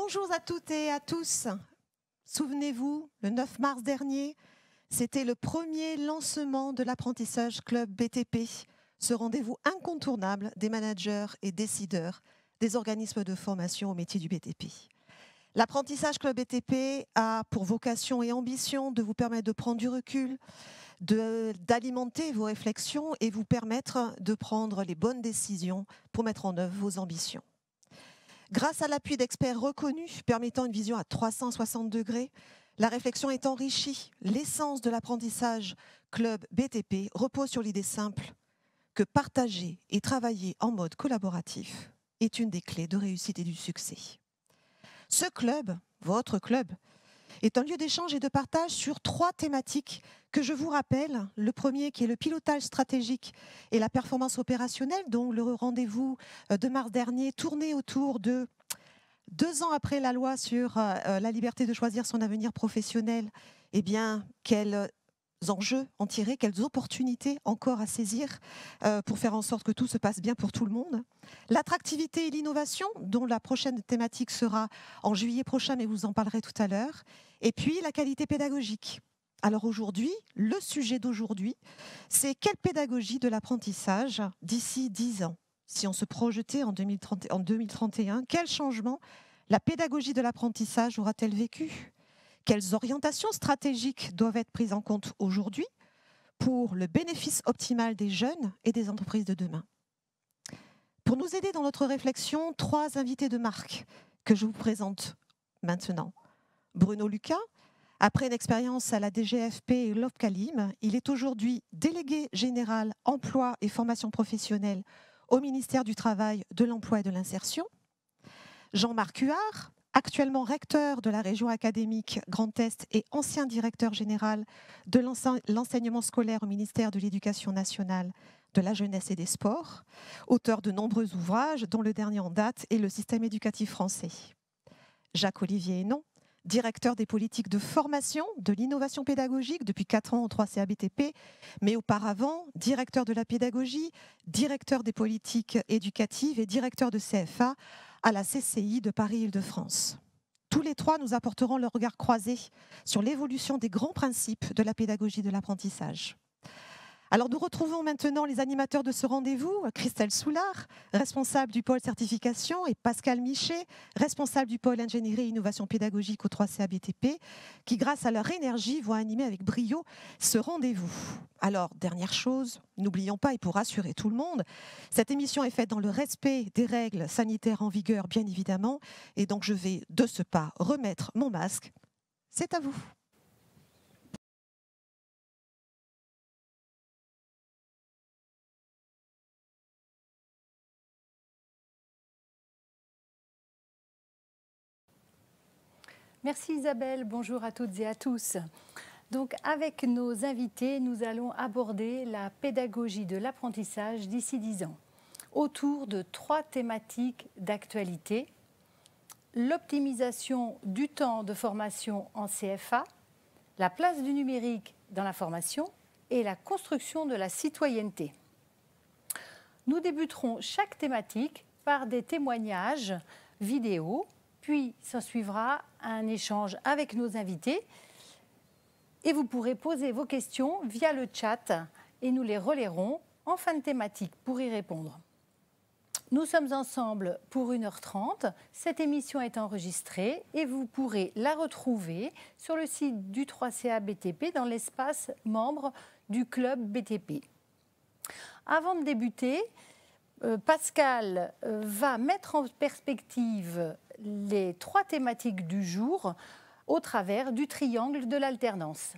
Bonjour à toutes et à tous. Souvenez-vous, le 9 mars dernier, c'était le premier lancement de l'apprentissage Club BTP, ce rendez-vous incontournable des managers et décideurs des organismes de formation au métier du BTP. L'apprentissage Club BTP a pour vocation et ambition de vous permettre de prendre du recul, d'alimenter vos réflexions et vous permettre de prendre les bonnes décisions pour mettre en œuvre vos ambitions. Grâce à l'appui d'experts reconnus permettant une vision à 360 degrés, la réflexion est enrichie. L'essence de l'apprentissage Club BTP repose sur l'idée simple que partager et travailler en mode collaboratif est une des clés de réussite et du succès. Ce club, votre club, est un lieu d'échange et de partage sur 3 thématiques que je vous rappelle. Le premier qui est le pilotage stratégique et la performance opérationnelle, dont le rendez-vous de mars dernier tournait autour de 2 ans après la loi sur la liberté de choisir son avenir professionnel. Eh bien, quels enjeux en tirer, quelles opportunités encore à saisir pour faire en sorte que tout se passe bien pour tout le monde. L'attractivité et l'innovation, dont la prochaine thématique sera en juillet prochain, mais vous en parlerez tout à l'heure. Et puis la qualité pédagogique. Alors aujourd'hui, le sujet d'aujourd'hui, c'est quelle pédagogie de l'apprentissage d'ici 10 ans? Si on se projetait en 2031, quel changement la pédagogie de l'apprentissage aura-t-elle vécu? Quelles orientations stratégiques doivent être prises en compte aujourd'hui pour le bénéfice optimal des jeunes et des entreprises de demain? Pour nous aider dans notre réflexion, 3 invités de marque que je vous présente maintenant. Bruno Lucas, après une expérience à la DGFP et l'OFCALIM, il est aujourd'hui délégué général emploi et formation professionnelle au ministère du Travail, de l'Emploi et de l'Insertion. Jean-Marc Huard, actuellement recteur de la région académique Grand Est et ancien directeur général de l'enseignement scolaire au ministère de l'Éducation nationale, de la jeunesse et des sports, auteur de nombreux ouvrages, dont le dernier en date est le système éducatif français. Jacques-Olivier Hénon, directeur des politiques de formation, de l'innovation pédagogique depuis 4 ans au 3CABTP, mais auparavant directeur de la pédagogie, directeur des politiques éducatives et directeur de CFA à la CCI de Paris-Île-de-France. Tous les 3 nous apporteront leur regard croisé sur l'évolution des grands principes de la pédagogie de l'apprentissage. Alors nous retrouvons maintenant les animateurs de ce rendez-vous, Christelle Soulard, responsable du pôle certification, et Pascal Michet, responsable du pôle ingénierie et innovation pédagogique au 3CABTP, qui grâce à leur énergie vont animer avec brio ce rendez-vous. Alors, dernière chose, n'oublions pas, et pour rassurer tout le monde, cette émission est faite dans le respect des règles sanitaires en vigueur, bien évidemment, et donc je vais de ce pas remettre mon masque. C'est à vous. Merci Isabelle, bonjour à toutes et à tous. Donc avec nos invités, nous allons aborder la pédagogie de l'apprentissage d'ici 10 ans, autour de 3 thématiques d'actualité: l'optimisation du temps de formation en CFA, la place du numérique dans la formation et la construction de la citoyenneté. Nous débuterons chaque thématique par des témoignages vidéo, puis s'ensuivra un échange avec nos invités et vous pourrez poser vos questions via le chat et nous les relayerons en fin de thématique pour y répondre. Nous sommes ensemble pour 1h30. Cette émission est enregistrée et vous pourrez la retrouver sur le site du 3CABTP dans l'espace membre du club BTP. Avant de débuter, Pascal va mettre en perspective les 3 thématiques du jour au travers du triangle de l'alternance.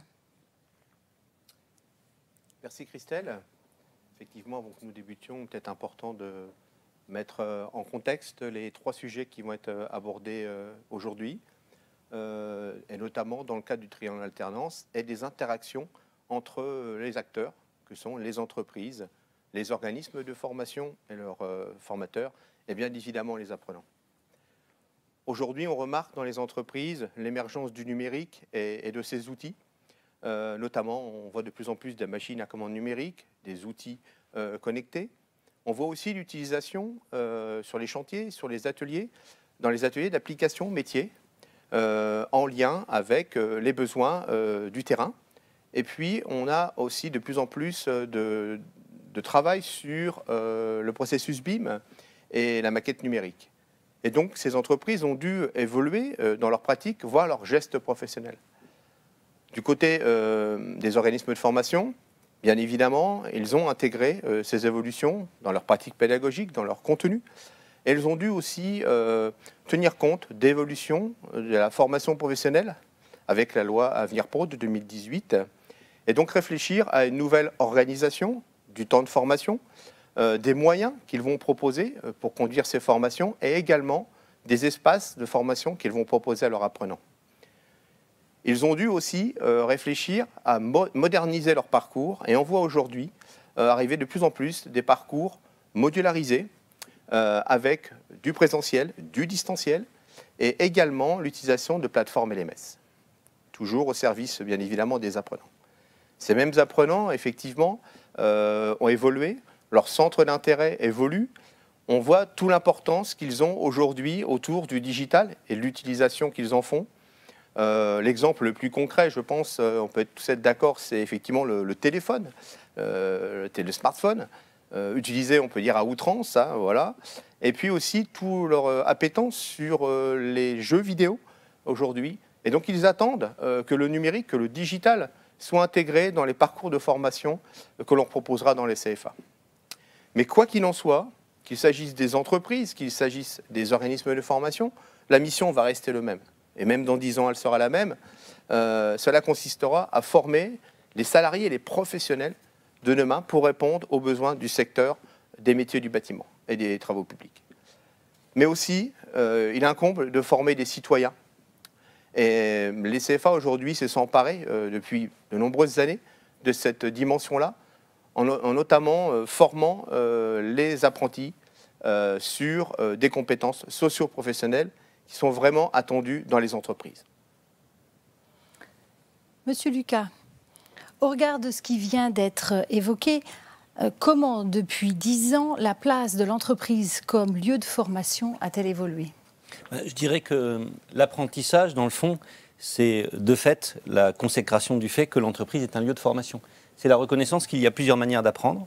Merci Christelle. Effectivement, avant que nous débutions, peut-être important de mettre en contexte les 3 sujets qui vont être abordés aujourd'hui, et notamment dans le cadre du triangle d'alternance et des interactions entre les acteurs, que sont les entreprises, les organismes de formation et leurs formateurs, et bien évidemment les apprenants. Aujourd'hui, on remarque dans les entreprises l'émergence du numérique et de ses outils. Notamment, on voit de plus en plus de machines à commande numérique, des outils connectés. On voit aussi l'utilisation sur les chantiers, sur les ateliers, dans les ateliers d'application métier en lien avec les besoins du terrain. Et puis, on a aussi de plus en plus de travail sur le processus BIM et la maquette numérique. Et donc, ces entreprises ont dû évoluer dans leur pratique, voire leurs gestes professionnels. Du côté des organismes de formation, bien évidemment, ils ont intégré ces évolutions dans leur pratique pédagogique, dans leur contenu. Et ils ont dû aussi tenir compte d'évolutions de la formation professionnelle avec la loi Avenir Pro de 2018 et donc réfléchir à une nouvelle organisation du temps de formation, des moyens qu'ils vont proposer pour conduire ces formations et également des espaces de formation qu'ils vont proposer à leurs apprenants. Ils ont dû aussi réfléchir à moderniser leur parcours et on voit aujourd'hui arriver de plus en plus des parcours modularisés avec du présentiel, du distanciel et également l'utilisation de plateformes LMS, toujours au service bien évidemment des apprenants. Ces mêmes apprenants, effectivement, ont évolué, leur centre d'intérêt évolue. On voit toute l'importance qu'ils ont aujourd'hui autour du digital et de l'utilisation qu'ils en font. L'exemple le plus concret, je pense, on peut tous être d'accord, c'est effectivement le téléphone, le smartphone, utilisé, on peut dire, à outrance, hein, voilà. Et puis aussi tout leur appétence sur les jeux vidéo aujourd'hui. Et donc ils attendent que le numérique, que le digital soit intégré dans les parcours de formation que l'on proposera dans les CFA. Mais quoi qu'il en soit, qu'il s'agisse des entreprises, qu'il s'agisse des organismes de formation, la mission va rester le même. Et même dans 10 ans, elle sera la même. Cela consistera à former les salariés et les professionnels de demain pour répondre aux besoins du secteur des métiers du bâtiment et des travaux publics. Mais aussi, il incombe de former des citoyens. Et les CFA aujourd'hui se sont emparés depuis de nombreuses années de cette dimension-là, en notamment formant les apprentis sur des compétences socio-professionnelles qui sont vraiment attendues dans les entreprises. Monsieur Lucas, au regard de ce qui vient d'être évoqué, comment, depuis 10 ans, la place de l'entreprise comme lieu de formation a-t-elle évolué ? Je dirais que l'apprentissage, dans le fond, c'est de fait la consécration du fait que l'entreprise est un lieu de formation. C'est la reconnaissance qu'il y a plusieurs manières d'apprendre.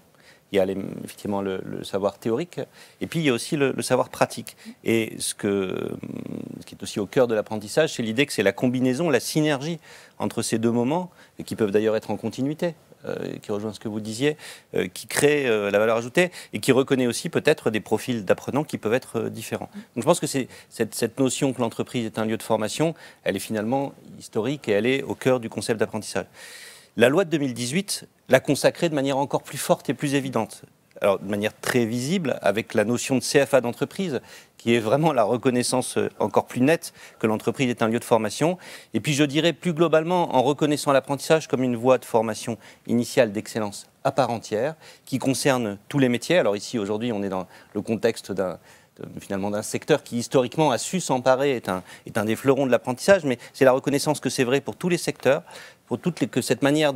Il y a effectivement le savoir théorique, et puis il y a aussi le savoir pratique. Et ce qui est aussi au cœur de l'apprentissage, c'est l'idée que c'est la combinaison, la synergie entre ces deux moments, et qui peuvent d'ailleurs être en continuité, qui rejoint ce que vous disiez, qui crée la valeur ajoutée, et qui reconnaît aussi peut-être des profils d'apprenants qui peuvent être différents. Donc je pense que c'est cette notion que l'entreprise est un lieu de formation, elle est finalement historique, et elle est au cœur du concept d'apprentissage. La loi de 2018 l'a consacrée de manière encore plus forte et plus évidente. Alors, de manière très visible, avec la notion de CFA d'entreprise, qui est vraiment la reconnaissance encore plus nette que l'entreprise est un lieu de formation. Et puis, je dirais plus globalement, en reconnaissant l'apprentissage comme une voie de formation initiale d'excellence à part entière, qui concerne tous les métiers. Alors ici, aujourd'hui, on est dans le contexte finalement d'un secteur qui historiquement a su s'emparer, est un des fleurons de l'apprentissage, mais c'est la reconnaissance que c'est vrai pour tous les secteurs, que cette manière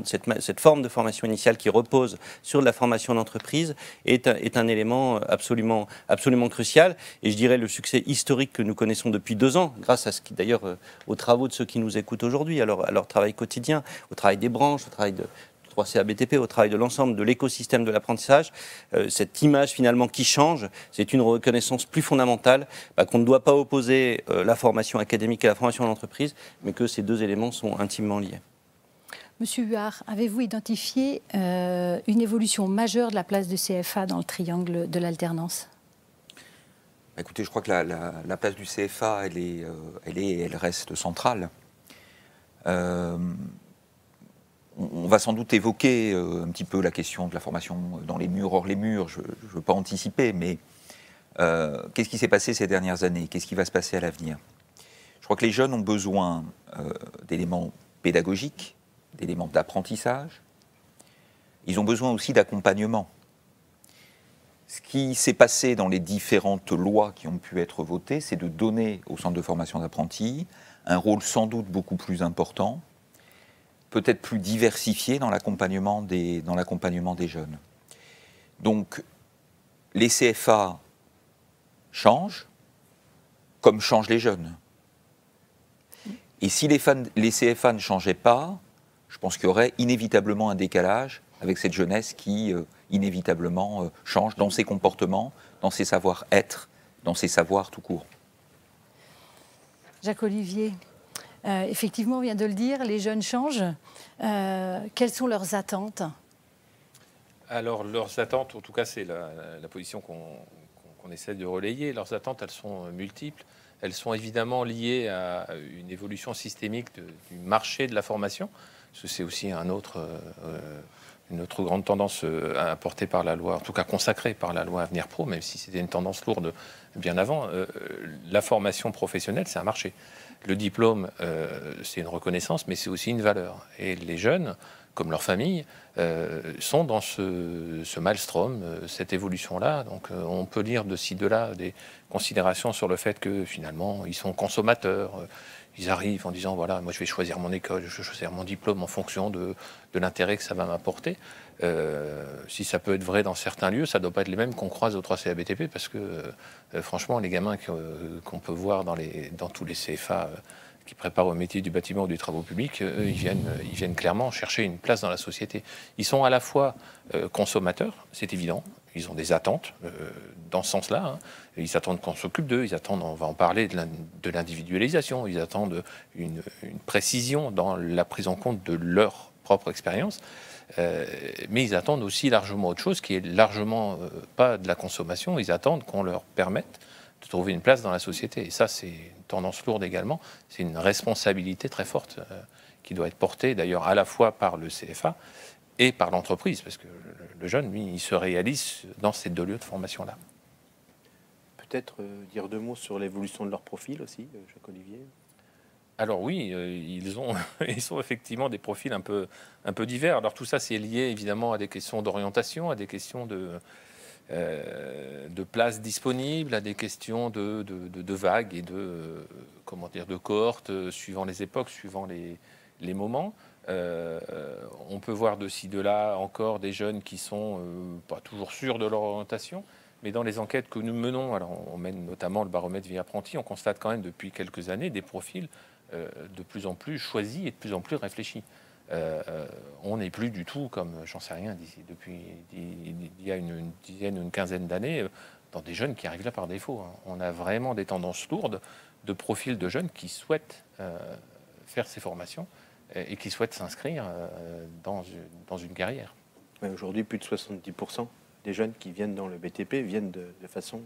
cette forme de formation initiale qui repose sur de la formation d'entreprise est un élément absolument crucial. Et je dirais le succès historique que nous connaissons depuis 2 ans, grâce à d'ailleurs aux travaux de ceux qui nous écoutent aujourd'hui, à leur travail quotidien, au travail des branches, au travail de 3CA BTP, au travail de l'ensemble de l'écosystème de l'apprentissage, cette image finalement qui change, c'est une reconnaissance plus fondamentale qu'on ne doit pas opposer la formation académique et la formation d'entreprise, mais que ces deux éléments sont intimement liés. Monsieur Huard, avez-vous identifié une évolution majeure de la place du CFA dans le triangle de l'alternance ? Écoutez, je crois que la place du CFA, elle reste centrale. On va sans doute évoquer un petit peu la question de la formation dans les murs, hors les murs. Je ne veux pas anticiper, mais qu'est-ce qui s'est passé ces dernières années? Qu'est-ce qui va se passer à l'avenir? Je crois que les jeunes ont besoin d'éléments pédagogiques, d'éléments d'apprentissage. Ils ont besoin aussi d'accompagnement. Ce qui s'est passé dans les différentes lois qui ont pu être votées, c'est de donner au centre de formation d'apprentis un rôle sans doute beaucoup plus important, peut-être plus diversifié dans l'accompagnement des jeunes. Donc, les CFA changent, comme changent les jeunes. Et si les CFA ne changeaient pas, je pense qu'il y aurait inévitablement un décalage avec cette jeunesse qui, inévitablement, change dans ses comportements, dans ses savoir-être, dans ses savoirs tout court. Jacques Olivier, effectivement, on vient de le dire, les jeunes changent. Quelles sont leurs attentes? Alors, leurs attentes, en tout cas, c'est la position qu'on essaie de relayer. Leurs attentes, elles sont multiples. Elles sont évidemment liées à une évolution systémique du marché de la formation. C'est aussi une autre grande tendance apportée par la loi, en tout cas consacrée par la loi Avenir Pro, même si c'était une tendance lourde bien avant. La formation professionnelle, c'est un marché. Le diplôme, c'est une reconnaissance, mais c'est aussi une valeur. Et les jeunes, comme leurs familles, sont dans ce maelstrom, cette évolution-là. Donc on peut lire de ci, de là des considérations sur le fait que finalement, ils sont consommateurs. Ils arrivent en disant, voilà, moi je vais choisir mon école, je vais choisir mon diplôme en fonction de l'intérêt que ça va m'apporter. Si ça peut être vrai dans certains lieux, ça ne doit pas être les mêmes qu'on croise au 3CA BTP, parce que franchement, les gamins qu'on peut voir dans tous les CFA qui préparent au métier du bâtiment ou du travaux publics, eux, ils viennent clairement chercher une place dans la société. Ils sont à la fois consommateurs, c'est évident, ils ont des attentes dans ce sens-là. Hein. Ils attendent qu'on s'occupe d'eux, ils attendent, on va en parler, de l'individualisation, ils attendent une précision dans la prise en compte de leur propre expérience. Mais ils attendent aussi largement autre chose, qui est largement pas de la consommation. Ils attendent qu'on leur permette de trouver une place dans la société. Et ça, c'est une tendance lourde également. C'est une responsabilité très forte qui doit être portée, d'ailleurs, à la fois par le CFA et par l'entreprise, parce que le jeune, lui, il se réalise dans ces deux lieux de formation-là. Peut-être dire deux mots sur l'évolution de leur profil aussi, Jacques Olivier. Alors oui, ils ont effectivement des profils un peu divers. Alors tout ça, c'est lié évidemment à des questions d'orientation, à des questions de places disponibles, à des questions de vagues et de cohortes, suivant les époques, suivant les moments. On peut voir de ci, de là encore des jeunes qui sont pas toujours sûrs de leur orientation. Mais dans les enquêtes que nous menons, alors on mène notamment le baromètre vie apprenti, on constate quand même depuis quelques années des profils de plus en plus choisis et de plus en plus réfléchis. On n'est plus du tout comme, j'en sais rien, depuis il y a une dizaine ou une quinzaine d'années, dans des jeunes qui arrivent là par défaut. Hein. On a vraiment des tendances lourdes de profils de jeunes qui souhaitent faire ces formations et qui souhaitent s'inscrire dans une carrière. Ouais, aujourd'hui, plus de 70% des jeunes qui viennent dans le BTP viennent de façon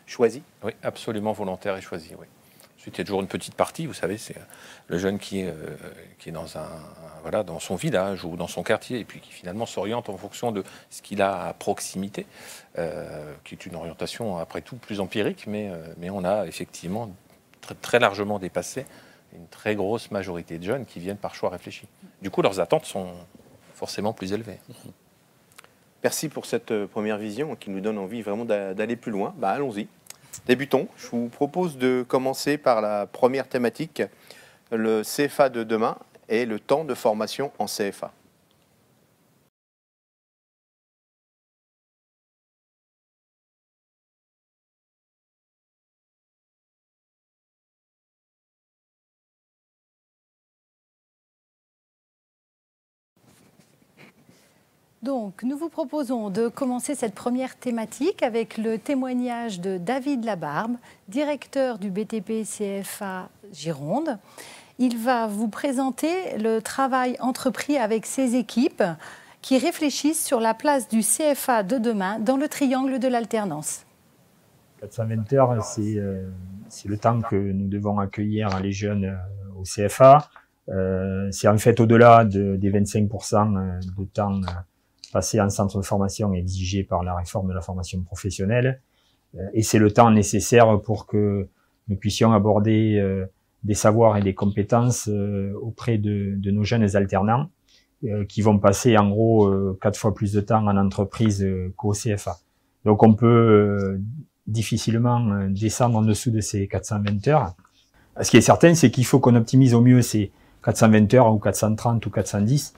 choisie. Oui, absolument volontaire et choisie, oui. Ensuite, il y a toujours une petite partie, vous savez, c'est le jeune qui est dans son village ou dans son quartier et puis qui finalement s'oriente en fonction de ce qu'il a à proximité, qui est une orientation après tout plus empirique, mais on a effectivement très, très largement dépassé une très grosse majorité de jeunes qui viennent par choix réfléchi. Du coup, leurs attentes sont forcément plus élevées. Merci pour cette première vision qui nous donne envie vraiment d'aller plus loin. Allons-y. Débutons. Je vous propose de commencer par la première thématique, le CFA de demain et le temps de formation en CFA. Donc, nous vous proposons de commencer cette première thématique avec le témoignage de David Labarbe, directeur du BTP CFA Gironde. Il va vous présenter le travail entrepris avec ses équipes qui réfléchissent sur la place du CFA de demain dans le triangle de l'alternance. 420 heures, c'est le temps que nous devons accueillir les jeunes au CFA. C'est en fait au-delà des 25% de temps passé en centre de formation exigé par la réforme de la formation professionnelle. Et c'est le temps nécessaire pour que nous puissions aborder des savoirs et des compétences auprès de nos jeunes alternants qui vont passer en gros 4 fois plus de temps en entreprise qu'au CFA. Donc on peut difficilement descendre en dessous de ces 420 heures. Ce qui est certain, c'est qu'il faut qu'on optimise au mieux ces 420 heures ou 430 ou 410.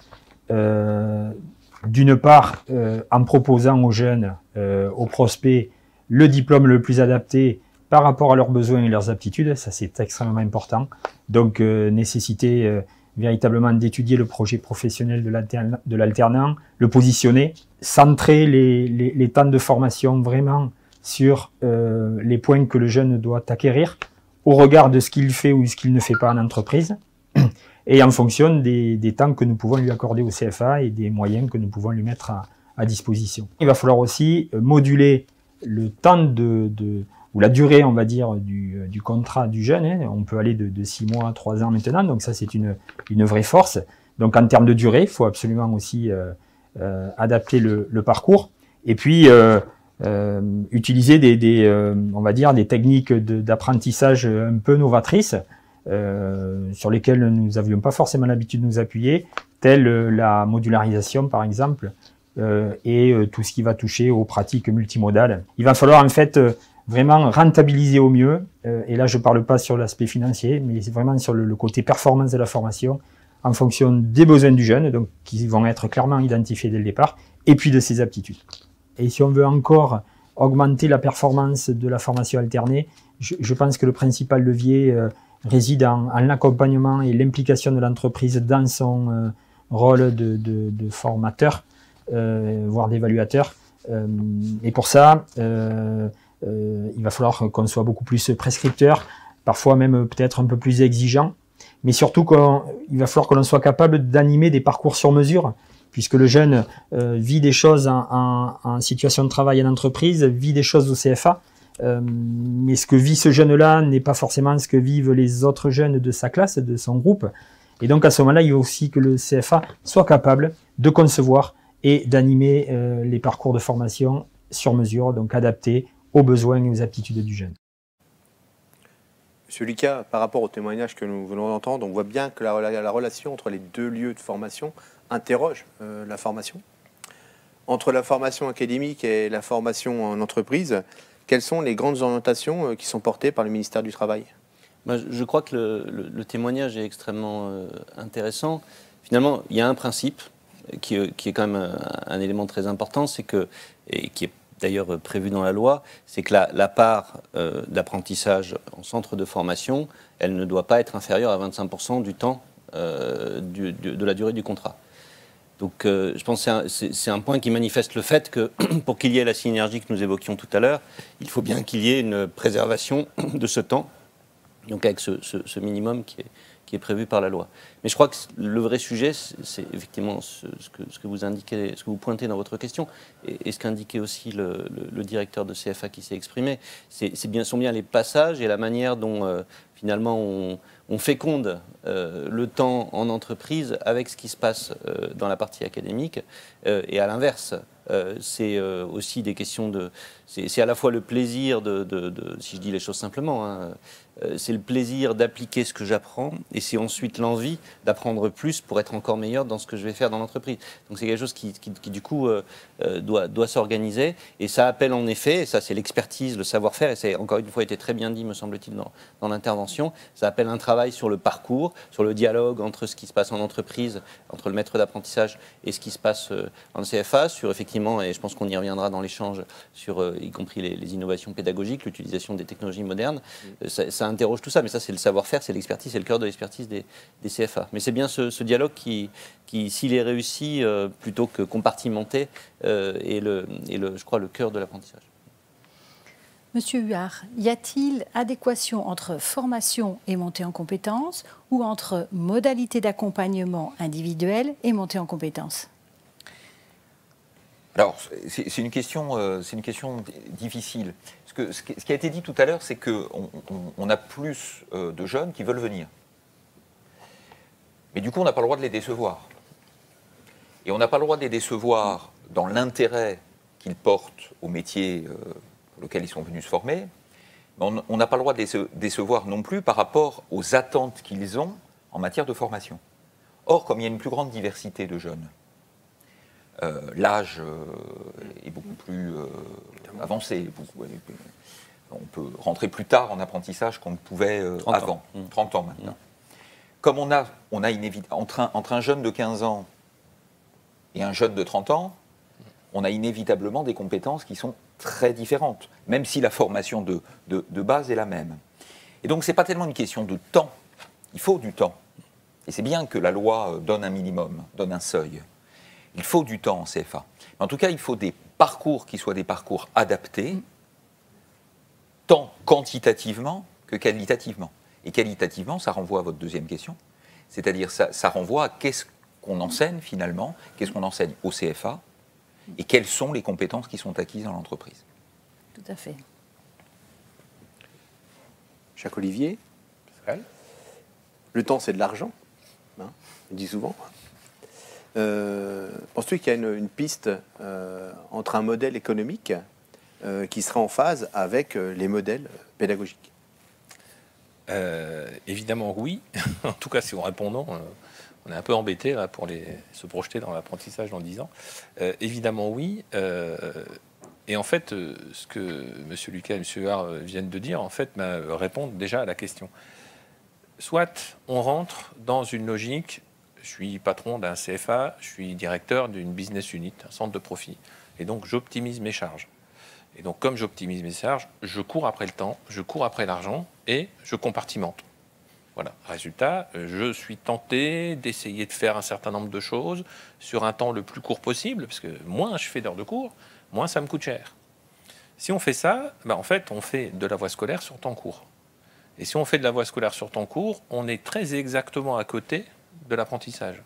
D'une part, en proposant aux jeunes, aux prospects, le diplôme le plus adapté par rapport à leurs besoins et leurs aptitudes, ça c'est extrêmement important. Donc nécessité véritablement d'étudier le projet professionnel de l'alternant, le positionner, centrer les temps de formation vraiment sur les points que le jeune doit acquérir au regard de ce qu'il fait ou ce qu'il ne fait pas en entreprise et en fonction des temps que nous pouvons lui accorder au CFA et des moyens que nous pouvons lui mettre à disposition. Il va falloir aussi moduler le temps ou la durée, on va dire, du contrat du jeune. Hein. On peut aller de 6 mois à 3 ans maintenant, donc ça c'est une vraie force. Donc en termes de durée, il faut absolument aussi adapter le parcours. Et puis utiliser on va dire, des techniques d'apprentissage un peu novatrices sur lesquelles nous n'avions pas forcément l'habitude de nous appuyer, telle la modularisation par exemple, et tout ce qui va toucher aux pratiques multimodales. Il va falloir en fait vraiment rentabiliser au mieux, et là je ne parle pas sur l'aspect financier, mais c'est vraiment sur le côté performance de la formation, en fonction des besoins du jeune, donc qui vont être clairement identifiés dès le départ, et puis de ses aptitudes. Et si on veut encore augmenter la performance de la formation alternée, je pense que le principal levier réside en l'accompagnement et l'implication de l'entreprise dans son rôle de formateur, voire d'évaluateur. Et pour ça, il va falloir qu'on soit beaucoup plus prescripteur, parfois même peut-être un peu plus exigeant, mais surtout il va falloir que l'on soit capable d'animer des parcours sur mesure, puisque le jeune vit des choses en situation de travail en entreprise, vit des choses au CFA, mais ce que vit ce jeune-là n'est pas forcément ce que vivent les autres jeunes de sa classe, de son groupe. Et donc à ce moment-là, il faut aussi que le CFA soit capable de concevoir et d'animer les parcours de formation sur mesure, donc adaptés aux besoins et aux aptitudes du jeune. Monsieur Lucas, par rapport au témoignage que nous venons d'entendre, on voit bien que la relation entre les deux lieux de formation interroge la formation. Entre la formation académique et la formation en entreprise, quelles sont les grandes orientations qui sont portées par le ministère du Travail ? Je crois que le témoignage est extrêmement intéressant. Finalement, il y a un principe qui est quand même un élément très important, c'est que, et qui est d'ailleurs prévu dans la loi, c'est que la part d'apprentissage en centre de formation, elle ne doit pas être inférieure à 25% du temps de la durée du contrat. Donc je pense que c'est un point qui manifeste le fait que pour qu'il y ait la synergie que nous évoquions tout à l'heure, il faut bien qu'il y ait une préservation de ce temps, donc avec ce minimum qui est prévu par la loi. Mais je crois que le vrai sujet, c'est effectivement ce que vous indiquez, ce que vous pointez dans votre question, et ce qu'indiquait aussi le directeur de CFA qui s'est exprimé. Sont bien les passages et la manière dont finalement on féconde le temps en entreprise avec ce qui se passe dans la partie académique, et à l'inverse. C'est aussi des questions de... C'est à la fois le plaisir si je dis les choses simplement, hein, c'est le plaisir d'appliquer ce que j'apprends, et c'est ensuite l'envie d'apprendre plus pour être encore meilleur dans ce que je vais faire dans l'entreprise. Donc c'est quelque chose qui du coup doit s'organiser, et ça appelle en effet, et ça c'est l'expertise, le savoir-faire, et c'est encore une fois été très bien dit me semble-t-il dans l'intervention, ça appelle un travail sur le parcours, sur le dialogue entre ce qui se passe en entreprise, entre le maître d'apprentissage et ce qui se passe en CFA, sur effectivement, et je pense qu'on y reviendra dans l'échange, sur y compris les innovations pédagogiques, l'utilisation des technologies modernes, ça interroge tout ça, mais ça c'est le savoir-faire, c'est l'expertise, c'est le cœur de l'expertise des CFA. Mais c'est bien ce dialogue qui s'il est réussi, plutôt que compartimenté, est je crois, le cœur de l'apprentissage. Monsieur Huard, y a-t-il adéquation entre formation et montée en compétences, ou entre modalités d'accompagnement individuel et montée en compétences ? Alors, c'est une question difficile. Ce qui a été dit tout à l'heure, c'est qu'on a plus de jeunes qui veulent venir. Mais du coup, on n'a pas le droit de les décevoir. Et on n'a pas le droit de les décevoir dans l'intérêt qu'ils portent au métier pour lequel ils sont venus se former. Mais on n'a pas le droit de les décevoir non plus par rapport aux attentes qu'ils ont en matière de formation. Or, comme il y a une plus grande diversité de jeunes, l'âge est beaucoup plus avancé. On peut rentrer plus tard en apprentissage qu'on ne pouvait avant, 30 ans maintenant. Comme on a entre un jeune de 15 ans et un jeune de 30 ans, on a inévitablement des compétences qui sont très différentes, même si la formation de base est la même. Et donc, ce n'est pas tellement une question de temps. Il faut du temps. Et c'est bien que la loi donne un minimum, donne un seuil. Il faut du temps en CFA. Mais en tout cas, il faut des parcours qui soient des parcours adaptés, tant quantitativement que qualitativement. Et qualitativement, ça renvoie à votre deuxième question. C'est-à-dire, ça renvoie à qu'est-ce qu'on enseigne finalement, qu'est-ce qu'on enseigne au CFA, et quelles sont les compétences qui sont acquises dans l'entreprise. Tout à fait. Jacques Olivier, le temps c'est de l'argent, hein, on dit souvent. Penses-tu qu'il y a une piste entre un modèle économique qui sera en phase avec les modèles pédagogiques? Évidemment oui. En tout cas, si on répond non, on est un peu embêté là, pour se projeter dans l'apprentissage dans 10 ans. Évidemment oui. Et en fait, ce que M. Lucas et M. Huard viennent de dire, en fait, répondent déjà à la question. Soit on rentre dans une logique, je suis patron d'un CFA, je suis directeur d'une business unit, un centre de profit, et donc j'optimise mes charges. Et donc comme j'optimise mes charges, je cours après le temps, je cours après l'argent, et je compartimente. Voilà. Résultat, je suis tenté d'essayer de faire un certain nombre de choses sur un temps le plus court possible, parce que moins je fais d'heures de cours, moins ça me coûte cher. Si on fait ça, en fait, on fait de la voie scolaire sur temps court. Et si on fait de la voie scolaire sur temps court, on est très exactement à côté de l'apprentissage.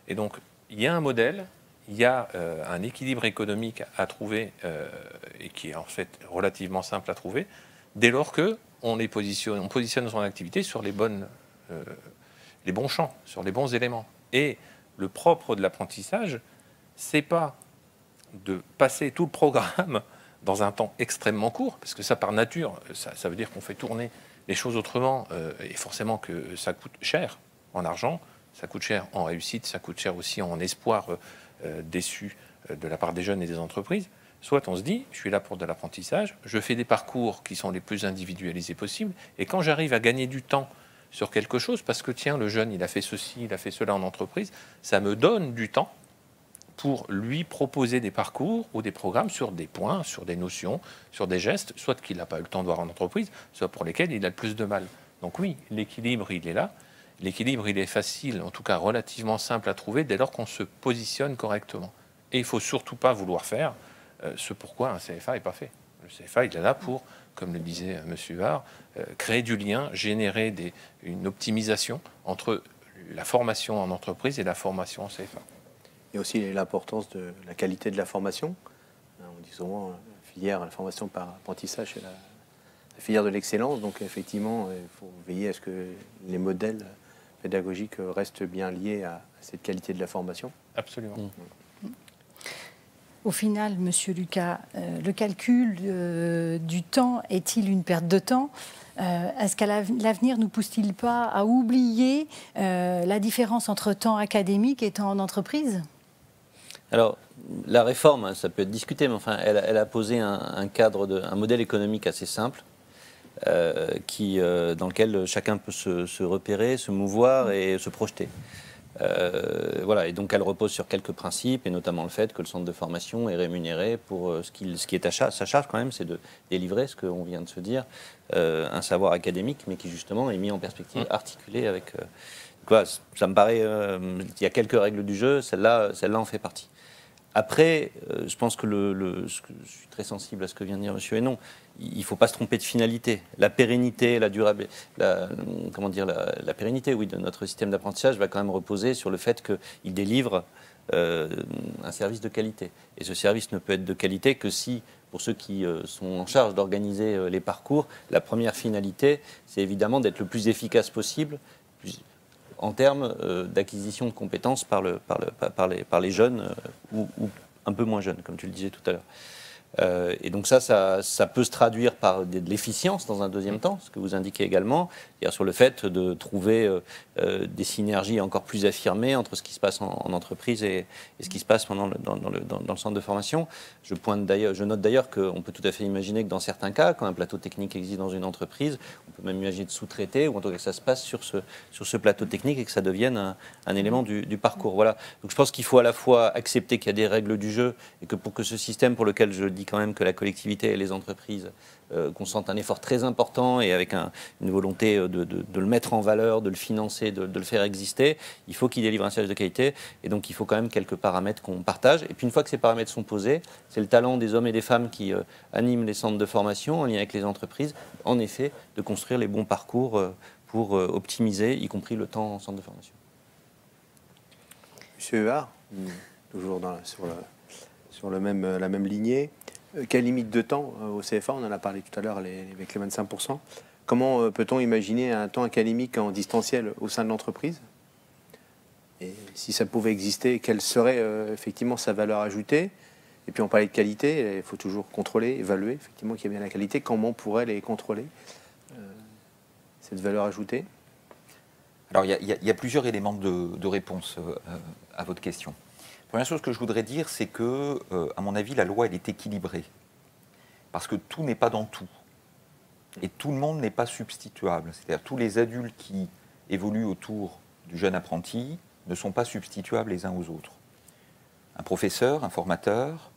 Et donc, il y a un modèle, il y a un équilibre économique à trouver, et qui est en fait relativement simple à trouver, dès lors que on positionne son activité sur les bons champs, sur les bons éléments. Et le propre de l'apprentissage, c'est pas de passer tout le programme dans un temps extrêmement court, parce que ça, par nature, ça veut dire qu'on fait tourner les choses autrement, et forcément que ça coûte cher en argent, ça coûte cher en réussite, ça coûte cher aussi en espoir déçu de la part des jeunes et des entreprises. Soit on se dit, je suis là pour de l'apprentissage, je fais des parcours qui sont les plus individualisés possibles, et quand j'arrive à gagner du temps sur quelque chose, parce que tiens, le jeune, il a fait ceci, il a fait cela en entreprise, ça me donne du temps pour lui proposer des parcours ou des programmes sur des points, sur des notions, sur des gestes, soit qu'il n'a pas eu le temps de voir en entreprise, soit pour lesquels il a le plus de mal. Donc oui, l'équilibre, il est là. L'équilibre, il est facile, en tout cas relativement simple à trouver, dès lors qu'on se positionne correctement. Et il ne faut surtout pas vouloir faire ce pourquoi un CFA n'est pas fait. Le CFA, il est là pour, comme le disait M. Huard, créer du lien, générer une optimisation entre la formation en entreprise et la formation en CFA. Il y a aussi l'importance de la qualité de la formation. On dit souvent la formation par apprentissage, c'est la filière de l'excellence. Donc effectivement, il faut veiller à ce que les modèles pédagogiques restent bien liés à cette qualité de la formation. Absolument. Au final, Monsieur Lucas, le calcul du temps est-il une perte de temps? Est-ce qu'à l'avenir, ne nous pousse-t-il pas à oublier la différence entre temps académique et temps en entreprise? Alors, la réforme, ça peut être discuté, mais enfin, elle a posé un cadre, un modèle économique assez simple, dans lequel chacun peut se repérer, se mouvoir et se projeter. Voilà, et donc elle repose sur quelques principes, et notamment le fait que le centre de formation est rémunéré pour ce qui est sa charge quand même, c'est de délivrer ce qu'on vient de se dire, un savoir académique, mais qui justement est mis en perspective, articulé avec... ça me paraît... il y a quelques règles du jeu, celle-là en fait partie. Après, je pense que je suis très sensible à ce que vient de dire M. Hénon. Il ne faut pas se tromper de finalité. La pérennité, la durabilité, la pérennité, oui, de notre système d'apprentissage va quand même reposer sur le fait qu'il délivre un service de qualité. Et ce service ne peut être de qualité que si, pour ceux qui sont en charge d'organiser les parcours, la première finalité, c'est évidemment d'être le plus efficace possible en termes d'acquisition de compétences par les jeunes ou un peu moins jeunes, comme tu le disais tout à l'heure. Et donc ça peut se traduire par de l'efficience dans un deuxième temps, ce que vous indiquez également, c'est-à-dire sur le fait de trouver des synergies encore plus affirmées entre ce qui se passe en entreprise et ce qui se passe dans le centre de formation. Je note d'ailleurs qu'on peut tout à fait imaginer que dans certains cas, quand un plateau technique existe dans une entreprise, on peut même imaginer de sous-traiter, ou en tout cas que ça se passe sur ce plateau technique et que ça devienne un élément du parcours. Voilà. Donc je pense qu'il faut à la fois accepter qu'il y a des règles du jeu et que pour que ce système pour lequel je dis dit quand même que la collectivité et les entreprises consentent un effort très important et avec une volonté de le mettre en valeur, de le financer, de le faire exister. Il faut qu'il délivre un service de qualité et donc il faut quand même quelques paramètres qu'on partage. Et puis une fois que ces paramètres sont posés, c'est le talent des hommes et des femmes qui animent les centres de formation en lien avec les entreprises, en effet, de construire les bons parcours pour optimiser, y compris le temps en centre de formation. Monsieur Huard, toujours sur la même lignée. Quelle limite de temps au CFA? On en a parlé tout à l'heure avec les 25%. Comment peut-on imaginer un temps académique en distanciel au sein de l'entreprise? Et si ça pouvait exister, quelle serait effectivement sa valeur ajoutée? Et puis on parlait de qualité, il faut toujours contrôler, évaluer effectivement qu'il y a bien la qualité. Comment on pourrait les contrôler, cette valeur ajoutée? Alors il y a plusieurs éléments de réponse à votre question. Première chose que je voudrais dire, c'est que, à mon avis, la loi, elle est équilibrée. Parce que tout n'est pas dans tout. Et tout le monde n'est pas substituable. C'est-à-dire tous les adultes qui évoluent autour du jeune apprenti ne sont pas substituables les uns aux autres. Un professeur, un formateur,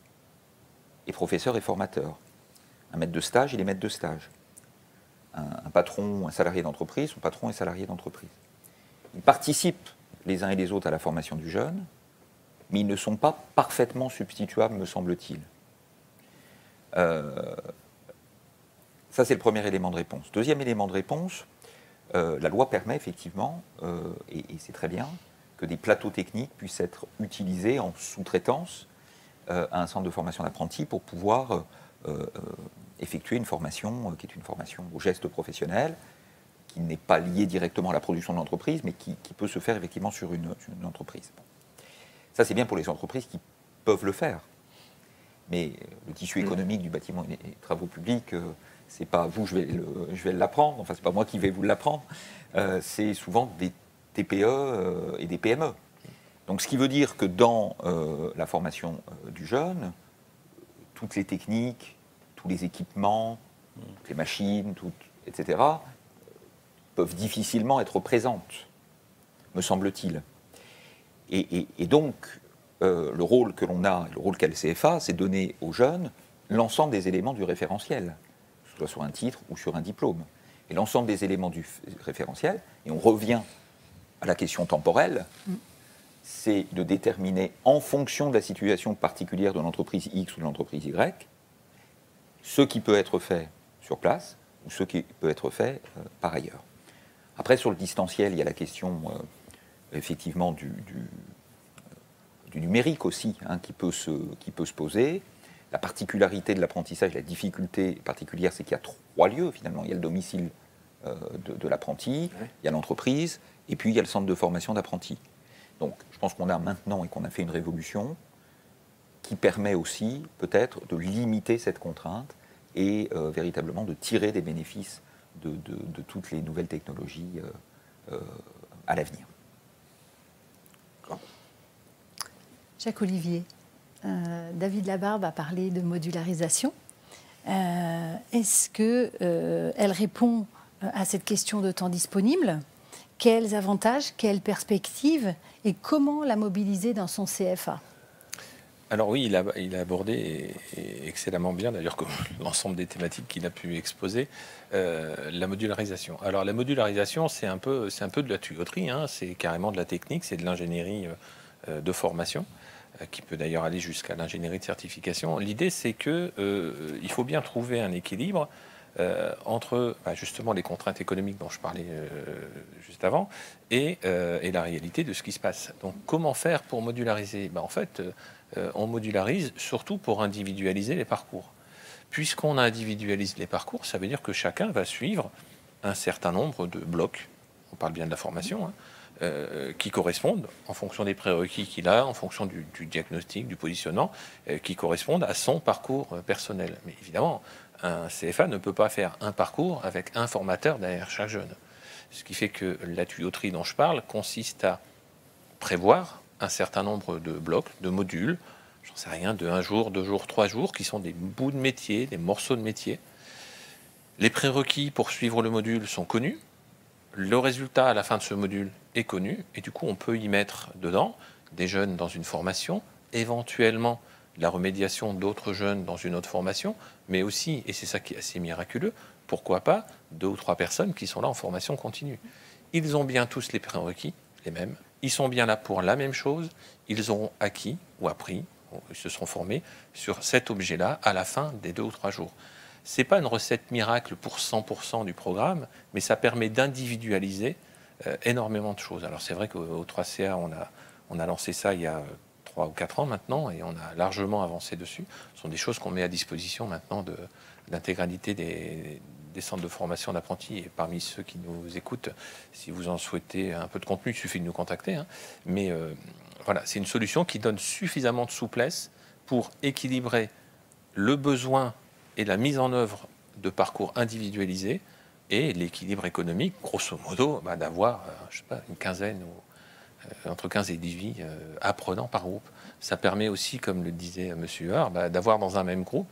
est professeur et formateur. Un maître de stage, il est maître de stage. Un patron, un salarié d'entreprise, son patron est salarié d'entreprise. Ils participent les uns et les autres à la formation du jeune, mais ils ne sont pas parfaitement substituables, me semble-t-il. Ça, c'est le premier élément de réponse. Deuxième élément de réponse, la loi permet effectivement, et c'est très bien, que des plateaux techniques puissent être utilisés en sous-traitance à un centre de formation d'apprentis pour pouvoir effectuer une formation qui est une formation au geste professionnel, qui n'est pas liée directement à la production de l'entreprise, mais qui peut se faire effectivement sur une entreprise. Bon. Ça, c'est bien pour les entreprises qui peuvent le faire. Mais le tissu économique du bâtiment et des travaux publics, c'est pas vous, je vais l'apprendre, enfin, c'est pas moi qui vais vous l'apprendre, c'est souvent des TPE et des PME. Donc, ce qui veut dire que dans la formation du jeune, toutes les techniques, tous les équipements, toutes les machines, etc., peuvent difficilement être présentes, me semble-t-il. Et donc, le rôle que l'on a, le rôle qu'a le CFA, c'est donner aux jeunes l'ensemble des éléments du référentiel, que ce soit sur un titre ou sur un diplôme. Et l'ensemble des éléments du référentiel, et on revient à la question temporelle, c'est de déterminer, en fonction de la situation particulière de l'entreprise X ou de l'entreprise Y, ce qui peut être fait sur place ou ce qui peut être fait par ailleurs. Après, sur le distanciel, il y a la question effectivement du numérique aussi, hein, qui peut se poser. La particularité de l'apprentissage, la difficulté particulière, c'est qu'il y a 3 lieux finalement. Il y a le domicile de l'apprenti, il y a l'entreprise, et puis il y a le centre de formation d'apprentis. Donc je pense qu'on a maintenant et qu'on a fait une révolution qui permet aussi peut-être de limiter cette contrainte et véritablement de tirer des bénéfices de toutes les nouvelles technologies à l'avenir. Jacques Olivier, David Labarbe a parlé de modularisation. Est-ce qu'elle répond à cette question de temps disponible? Quels avantages, quelles perspectives et comment la mobiliser dans son CFA? Alors oui, il a abordé et excellemment bien, d'ailleurs, comme l'ensemble des thématiques qu'il a pu exposer, la modularisation. Alors la modularisation, c'est un peu de la tuyauterie, hein, c'est carrément de la technique, c'est de l'ingénierie de formation, qui peut d'ailleurs aller jusqu'à l'ingénierie de certification. L'idée, c'est que il faut bien trouver un équilibre entre justement les contraintes économiques dont je parlais juste avant et la réalité de ce qui se passe. Donc comment faire pour modulariser? En fait, on modularise surtout pour individualiser les parcours. Puisqu'on individualise les parcours, ça veut dire que chacun va suivre un certain nombre de blocs, on parle bien de la formation, hein, qui correspondent, en fonction des prérequis qu'il a, en fonction du diagnostic, du positionnement, qui correspondent à son parcours personnel. Mais évidemment, un CFA ne peut pas faire un parcours avec un formateur derrière chaque jeune. Ce qui fait que la tuyauterie dont je parle consiste à prévoir un certain nombre de blocs, de modules, j'en sais rien, de 1 jour, 2 jours, 3 jours, qui sont des bouts de métier, des morceaux de métier. Les prérequis pour suivre le module sont connus. Le résultat à la fin de ce module est connu. Et du coup, on peut y mettre dedans des jeunes dans une formation, éventuellement la remédiation d'autres jeunes dans une autre formation, mais aussi, et c'est ça qui est assez miraculeux, pourquoi pas 2 ou 3 personnes qui sont là en formation continue. Ils ont bien tous les prérequis, les mêmes. Ils sont bien là pour la même chose. Ils auront acquis ou appris, ou ils se seront formés sur cet objet-là à la fin des 2 ou 3 jours. Ce n'est pas une recette miracle pour 100% du programme, mais ça permet d'individualiser énormément de choses. Alors c'est vrai qu'au 3CA, on a lancé ça il y a 3 ou 4 ans maintenant, et on a largement avancé dessus. Ce sont des choses qu'on met à disposition maintenant de l'intégralité des centres de formation d'apprentis. Et parmi ceux qui nous écoutent, si vous en souhaitez un peu de contenu, il suffit de nous contacter. Hein. Mais voilà, c'est une solution qui donne suffisamment de souplesse pour équilibrer le besoin et la mise en œuvre de parcours individualisés et l'équilibre économique, grosso modo, d'avoir, je sais pas, une quinzaine ou entre 15 et 18 apprenants par groupe. Ça permet aussi, comme le disait M. Huard, d'avoir dans un même groupe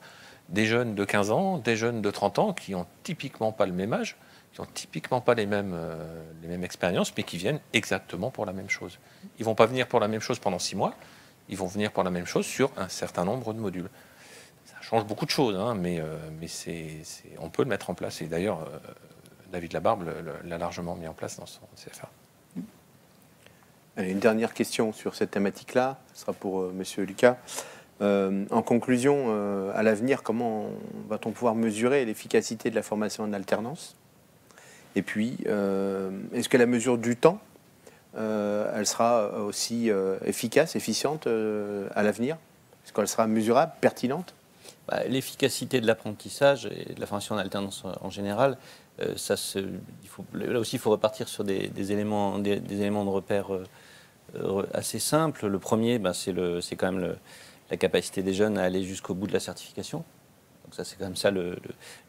des jeunes de 15 ans, des jeunes de 30 ans qui n'ont typiquement pas le même âge, qui n'ont typiquement pas les mêmes expériences, mais qui viennent exactement pour la même chose. Ils ne vont pas venir pour la même chose pendant 6 mois, ils vont venir pour la même chose sur un certain nombre de modules. Ça change beaucoup de choses, hein, mais on peut le mettre en place. Et d'ailleurs, David Labarbe l'a largement mis en place dans son CFA. Allez, une dernière question sur cette thématique-là, ce sera pour Monsieur Lucas. En conclusion, à l'avenir, comment va-t-on pouvoir mesurer l'efficacité de la formation en alternance? Et puis, est-ce que la mesure du temps, elle sera aussi efficace, efficiente à l'avenir? Est-ce qu'elle sera mesurable, pertinente? L'efficacité de l'apprentissage et de la formation en alternance en général, là aussi, il faut repartir sur des éléments de repère assez simples. Le premier, c'est quand même la capacité des jeunes à aller jusqu'au bout de la certification. Donc ça, c'est quand même ça. Le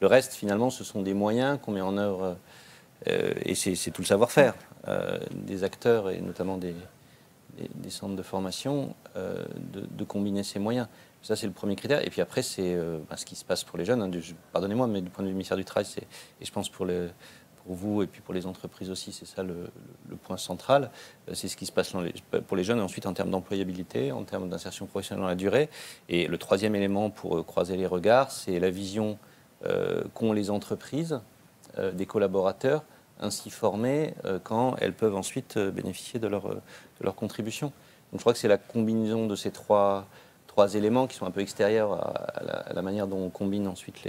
reste, finalement, ce sont des moyens qu'on met en œuvre, et c'est tout le savoir-faire des acteurs et notamment des centres de formation de combiner ces moyens. Ça, c'est le premier critère. Et puis après, c'est ce qui se passe pour les jeunes. Hein, pardonnez-moi, mais du point de vue du ministère du Travail, et je pense pour vous et puis pour les entreprises aussi, c'est ça le point central. C'est ce qui se passe pour les jeunes, et ensuite en termes d'employabilité, en termes d'insertion professionnelle dans la durée. Et le troisième élément pour croiser les regards, c'est la vision qu'ont les entreprises, des collaborateurs, ainsi formés, quand elles peuvent ensuite bénéficier de leur contribution. Donc je crois que c'est la combinaison de ces trois éléments qui sont un peu extérieurs à la manière dont on combine ensuite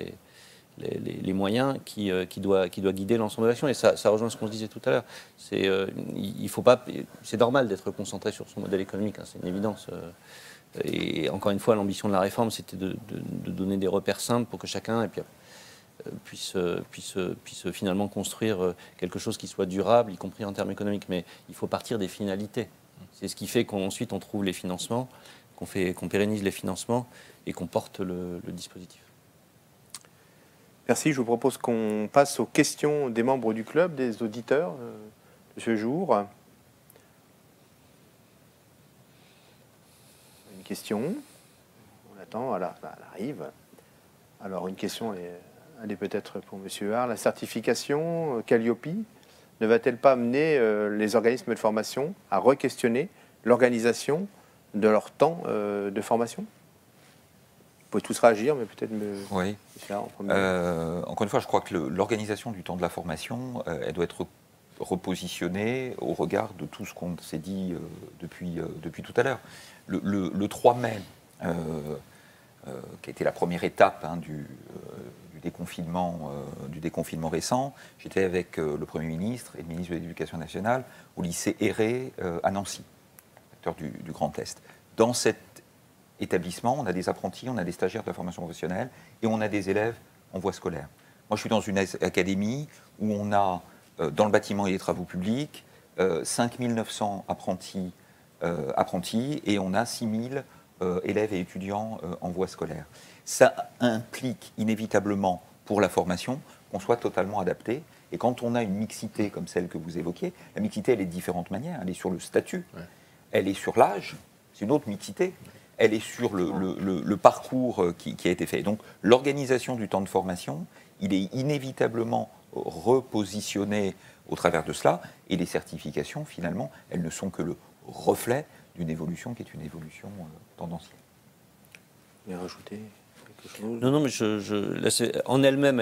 les moyens qui doit guider l'ensemble de l'action. Et ça rejoint ce qu'on se disait tout à l'heure. C'est normal d'être concentré sur son modèle économique, hein, c'est une évidence. Et encore une fois, l'ambition de la réforme, c'était de donner des repères simples pour que chacun puisse finalement construire quelque chose qui soit durable, y compris en termes économiques. Mais il faut partir des finalités. C'est ce qui fait qu'ensuite on trouve les financements, qu'on pérennise les financements et qu'on porte le dispositif. Merci. Je vous propose qu'on passe aux questions des membres du club, des auditeurs de ce jour. Une question. On attend. Voilà, elle arrive. Alors, une question, elle est peut-être pour M. Huard. La certification Calliope ne va-t-elle pas amener les organismes de formation à re-questionner l'organisation de leur temps de formation? Vous pouvez tous réagir, mais peut-être Oui. Encore une fois, je crois que l'organisation du temps de la formation, elle doit être repositionnée au regard de tout ce qu'on s'est dit depuis tout à l'heure. Le 3 mai, qui a été la première étape du déconfinement récent, j'étais avec le Premier ministre et le ministre de l'Éducation nationale au lycée Héré à Nancy, acteur du Grand Est. Dans cet établissement, on a des apprentis, on a des stagiaires de la formation professionnelle et on a des élèves en voie scolaire. Moi, je suis dans une académie où on a, dans le bâtiment et les travaux publics, 5900 apprentis et on a 6000 élèves et étudiants en voie scolaire. Ça implique inévitablement pour la formation qu'on soit totalement adapté. Et quand on a une mixité comme celle que vous évoquiez, la mixité, elle est de différentes manières. Elle est sur le statut, elle est sur l'âge, c'est une autre mixité. Elle est sur le parcours qui a été fait. Donc l'organisation du temps de formation, il est inévitablement repositionné au travers de cela. Et les certifications, finalement, elles ne sont que le reflet d'une évolution qui est une évolution tendancielle. voulez rajouter quelque chose? Non, mais en elle-même,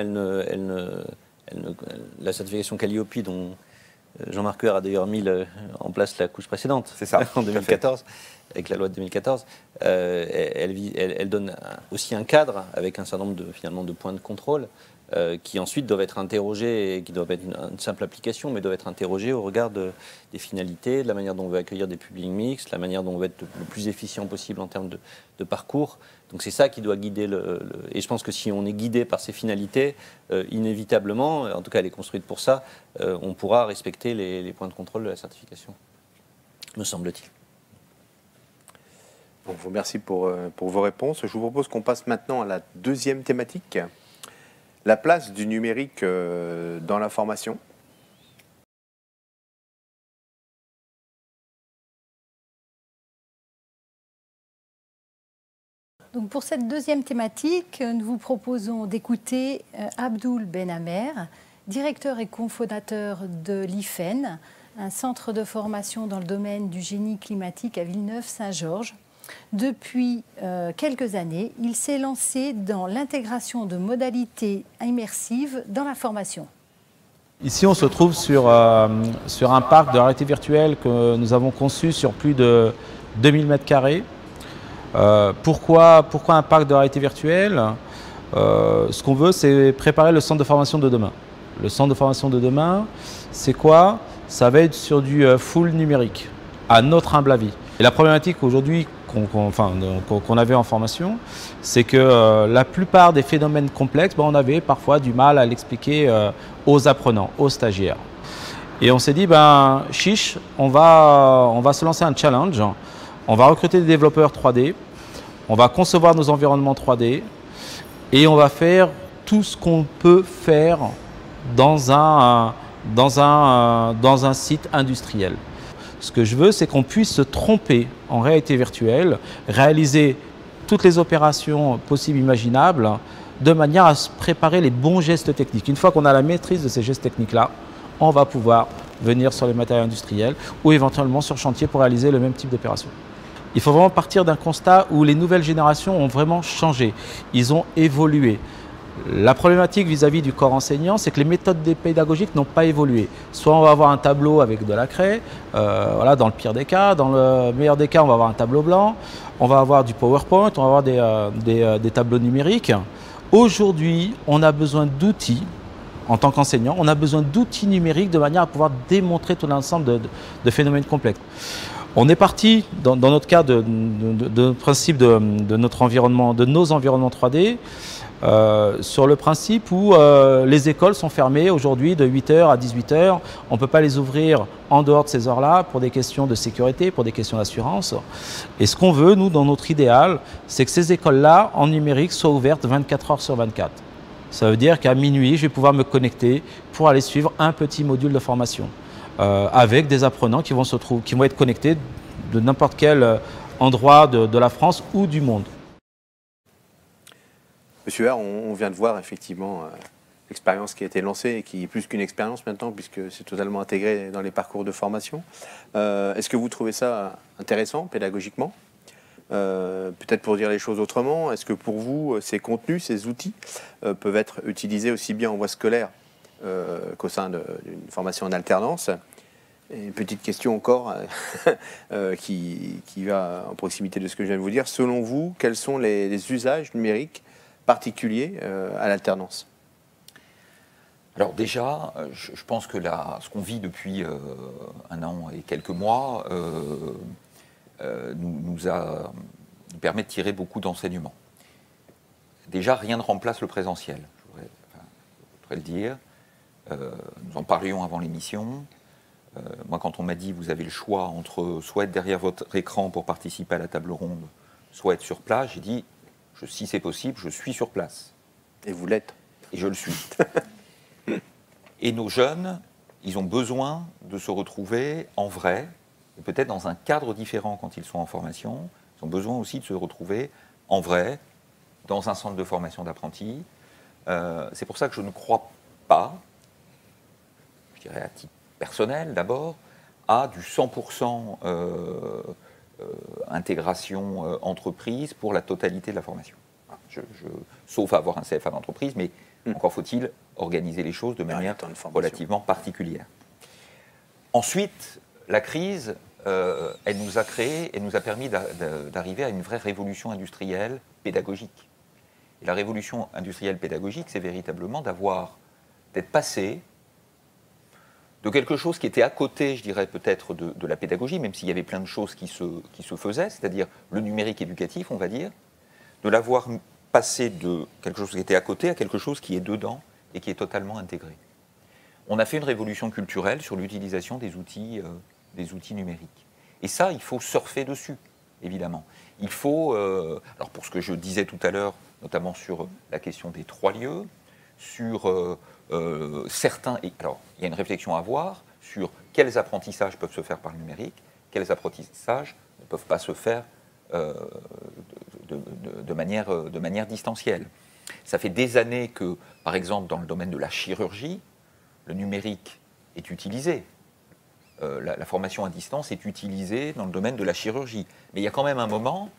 la certification Calliope, dont Jean-Marc Huer a d'ailleurs mis en place la couche précédente, c'est ça, en 2014, avec la loi de 2014, elle donne aussi un cadre avec un certain nombre de points de contrôle qui ensuite doivent être interrogés, et qui doivent être une simple application, mais doivent être interrogés au regard des finalités, de la manière dont on veut accueillir des publics mixtes, la manière dont on veut être le plus efficient possible en termes de parcours. Donc c'est ça qui doit guider et je pense que si on est guidé par ces finalités, inévitablement, en tout cas elle est construite pour ça, on pourra respecter les points de contrôle de la certification, me semble-t-il. Bon, je vous remercie pour vos réponses. Je vous propose qu'on passe maintenant à la deuxième thématique, la place du numérique dans la formation. Donc pour cette deuxième thématique, nous vous proposons d'écouter Abdoul Benhamer, directeur et cofondateur de l'IFEN, un centre de formation dans le domaine du génie climatique à Villeneuve-Saint-Georges. Depuis quelques années, il s'est lancé dans l'intégration de modalités immersives dans la formation. Ici, on se trouve sur un parc de réalité virtuelle que nous avons conçu sur plus de 2000 m². Pourquoi un parc de réalité virtuelle? Ce qu'on veut, c'est préparer le centre de formation de demain. Le centre de formation de demain, c'est quoi? Ça va être sur du full numérique, à notre humble avis. Et la problématique aujourd'hui qu'on avait en formation, c'est que la plupart des phénomènes complexes, on avait parfois du mal à l'expliquer aux apprenants, aux stagiaires. Et on s'est dit, chiche, on va se lancer un challenge. On va recruter des développeurs 3D, on va concevoir nos environnements 3D et on va faire tout ce qu'on peut faire dans un site industriel. Ce que je veux, c'est qu'on puisse se tromper en réalité virtuelle, réaliser toutes les opérations possibles, imaginables, de manière à se préparer les bons gestes techniques. Une fois qu'on a la maîtrise de ces gestes techniques-là, on va pouvoir venir sur les matériels industriels ou éventuellement sur chantier pour réaliser le même type d'opération. Il faut vraiment partir d'un constat où les nouvelles générations ont vraiment changé, ils ont évolué. La problématique vis-à-vis du corps enseignant, c'est que les méthodes pédagogiques n'ont pas évolué. Soit on va avoir un tableau avec de la craie, voilà, dans le pire des cas. Dans le meilleur des cas, on va avoir un tableau blanc. On va avoir du PowerPoint, on va avoir des tableaux numériques. Aujourd'hui, on a besoin d'outils, en tant qu'enseignant, on a besoin d'outils numériques de manière à pouvoir démontrer tout l'ensemble de phénomènes complexes. On est parti, dans notre cas, de principe de nos environnements 3D, sur le principe où les écoles sont fermées aujourd'hui de 8h à 18h. On ne peut pas les ouvrir en dehors de ces heures-là pour des questions de sécurité, pour des questions d'assurance. Et ce qu'on veut, nous, dans notre idéal, c'est que ces écoles-là, en numérique, soient ouvertes 24 heures sur 24. Ça veut dire qu'à minuit, je vais pouvoir me connecter pour aller suivre un petit module de formation avec des apprenants qui vont être connectés de n'importe quel endroit de la France ou du monde. Monsieur Huer, on vient de voir effectivement l'expérience qui a été lancée et qui est plus qu'une expérience maintenant puisque c'est totalement intégré dans les parcours de formation. Est-ce que vous trouvez ça intéressant pédagogiquement? Peut-être pour dire les choses autrement, est-ce que pour vous, ces contenus, ces outils peuvent être utilisés aussi bien en voie scolaire qu'au sein d'une formation en alternance? Et une petite question encore qui va en proximité de ce que je viens de vous dire. Selon vous, quels sont les usages numériques particuliers à l'alternance? Alors déjà, je pense que ce qu'on vit depuis 1 an et quelques mois nous permet de tirer beaucoup d'enseignements. Déjà, rien ne remplace le présentiel, je voudrais le dire. Nous en parlions avant l'émission. Moi, quand on m'a dit vous avez le choix entre soit être derrière votre écran pour participer à la table ronde, soit être sur place, j'ai dit si c'est possible, je suis sur place. Et vous l'êtes. Et je le suis. Et nos jeunes, ils ont besoin de se retrouver en vrai, et peut-être dans un cadre différent quand ils sont en formation. Ils ont besoin aussi de se retrouver en vrai, dans un centre de formation d'apprentis. C'est pour ça que je ne crois pas, je dirais à titre personnel d'abord, à du 100% intégration entreprise pour la totalité de la formation. Sauf à avoir un CFA d'entreprise, mais encore faut-il organiser les choses de manière relativement particulière. Ensuite, la crise, elle nous a créé, elle nous a permis d'arriver à une vraie révolution industrielle pédagogique. Et la révolution industrielle pédagogique, c'est véritablement d'être passé de quelque chose qui était à côté, je dirais peut-être, de la pédagogie, même s'il y avait plein de choses qui se faisaient, c'est-à-dire le numérique éducatif, on va dire, de l'avoir passé de quelque chose qui était à côté à quelque chose qui est dedans et qui est totalement intégré. On a fait une révolution culturelle sur l'utilisation des outils numériques. Et ça, il faut surfer dessus, évidemment. Il faut, alors pour ce que je disais tout à l'heure, notamment sur la question des 3 lieux, sur certains... Alors, il y a une réflexion à avoir sur quels apprentissages peuvent se faire par le numérique, quels apprentissages ne peuvent pas se faire de manière distancielle. Ça fait des années que, par exemple, dans le domaine de la chirurgie, le numérique est utilisé. La formation à distance est utilisée dans le domaine de la chirurgie. Mais il y a quand même un moment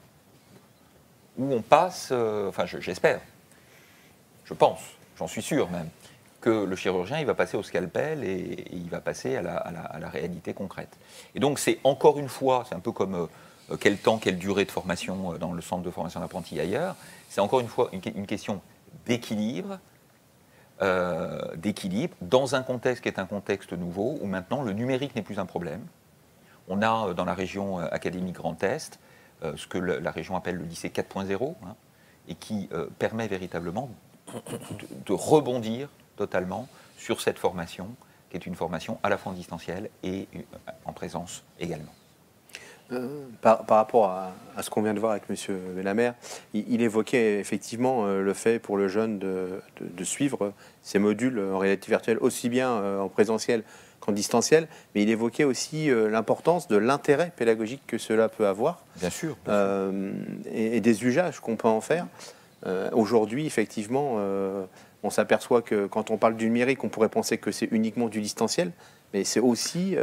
où on passe, enfin j'espère, je pense, j'en suis sûr même, que le chirurgien il va passer au scalpel et il va passer à la réalité concrète. Et donc c'est encore une fois, c'est un peu comme quel temps, quelle durée de formation dans le centre de formation d'apprentis ailleurs, c'est encore une fois une question d'équilibre, dans un contexte qui est un contexte nouveau, où maintenant le numérique n'est plus un problème. On a dans la région académique Grand Est ce que la région appelle le lycée 4.0, hein, et qui permet véritablement de rebondir totalement sur cette formation, qui est une formation à la fois en distanciel et en présence également. Par rapport à ce qu'on vient de voir avec M. Bellamère, il évoquait effectivement le fait pour le jeune de suivre ces modules en réalité virtuelle, aussi bien en présentiel qu'en distanciel, mais il évoquait aussi l'importance de l'intérêt pédagogique que cela peut avoir. Bien sûr. Et des usages qu'on peut en faire. Aujourd'hui, effectivement, on s'aperçoit que quand on parle du numérique, on pourrait penser que c'est uniquement du distanciel, mais c'est aussi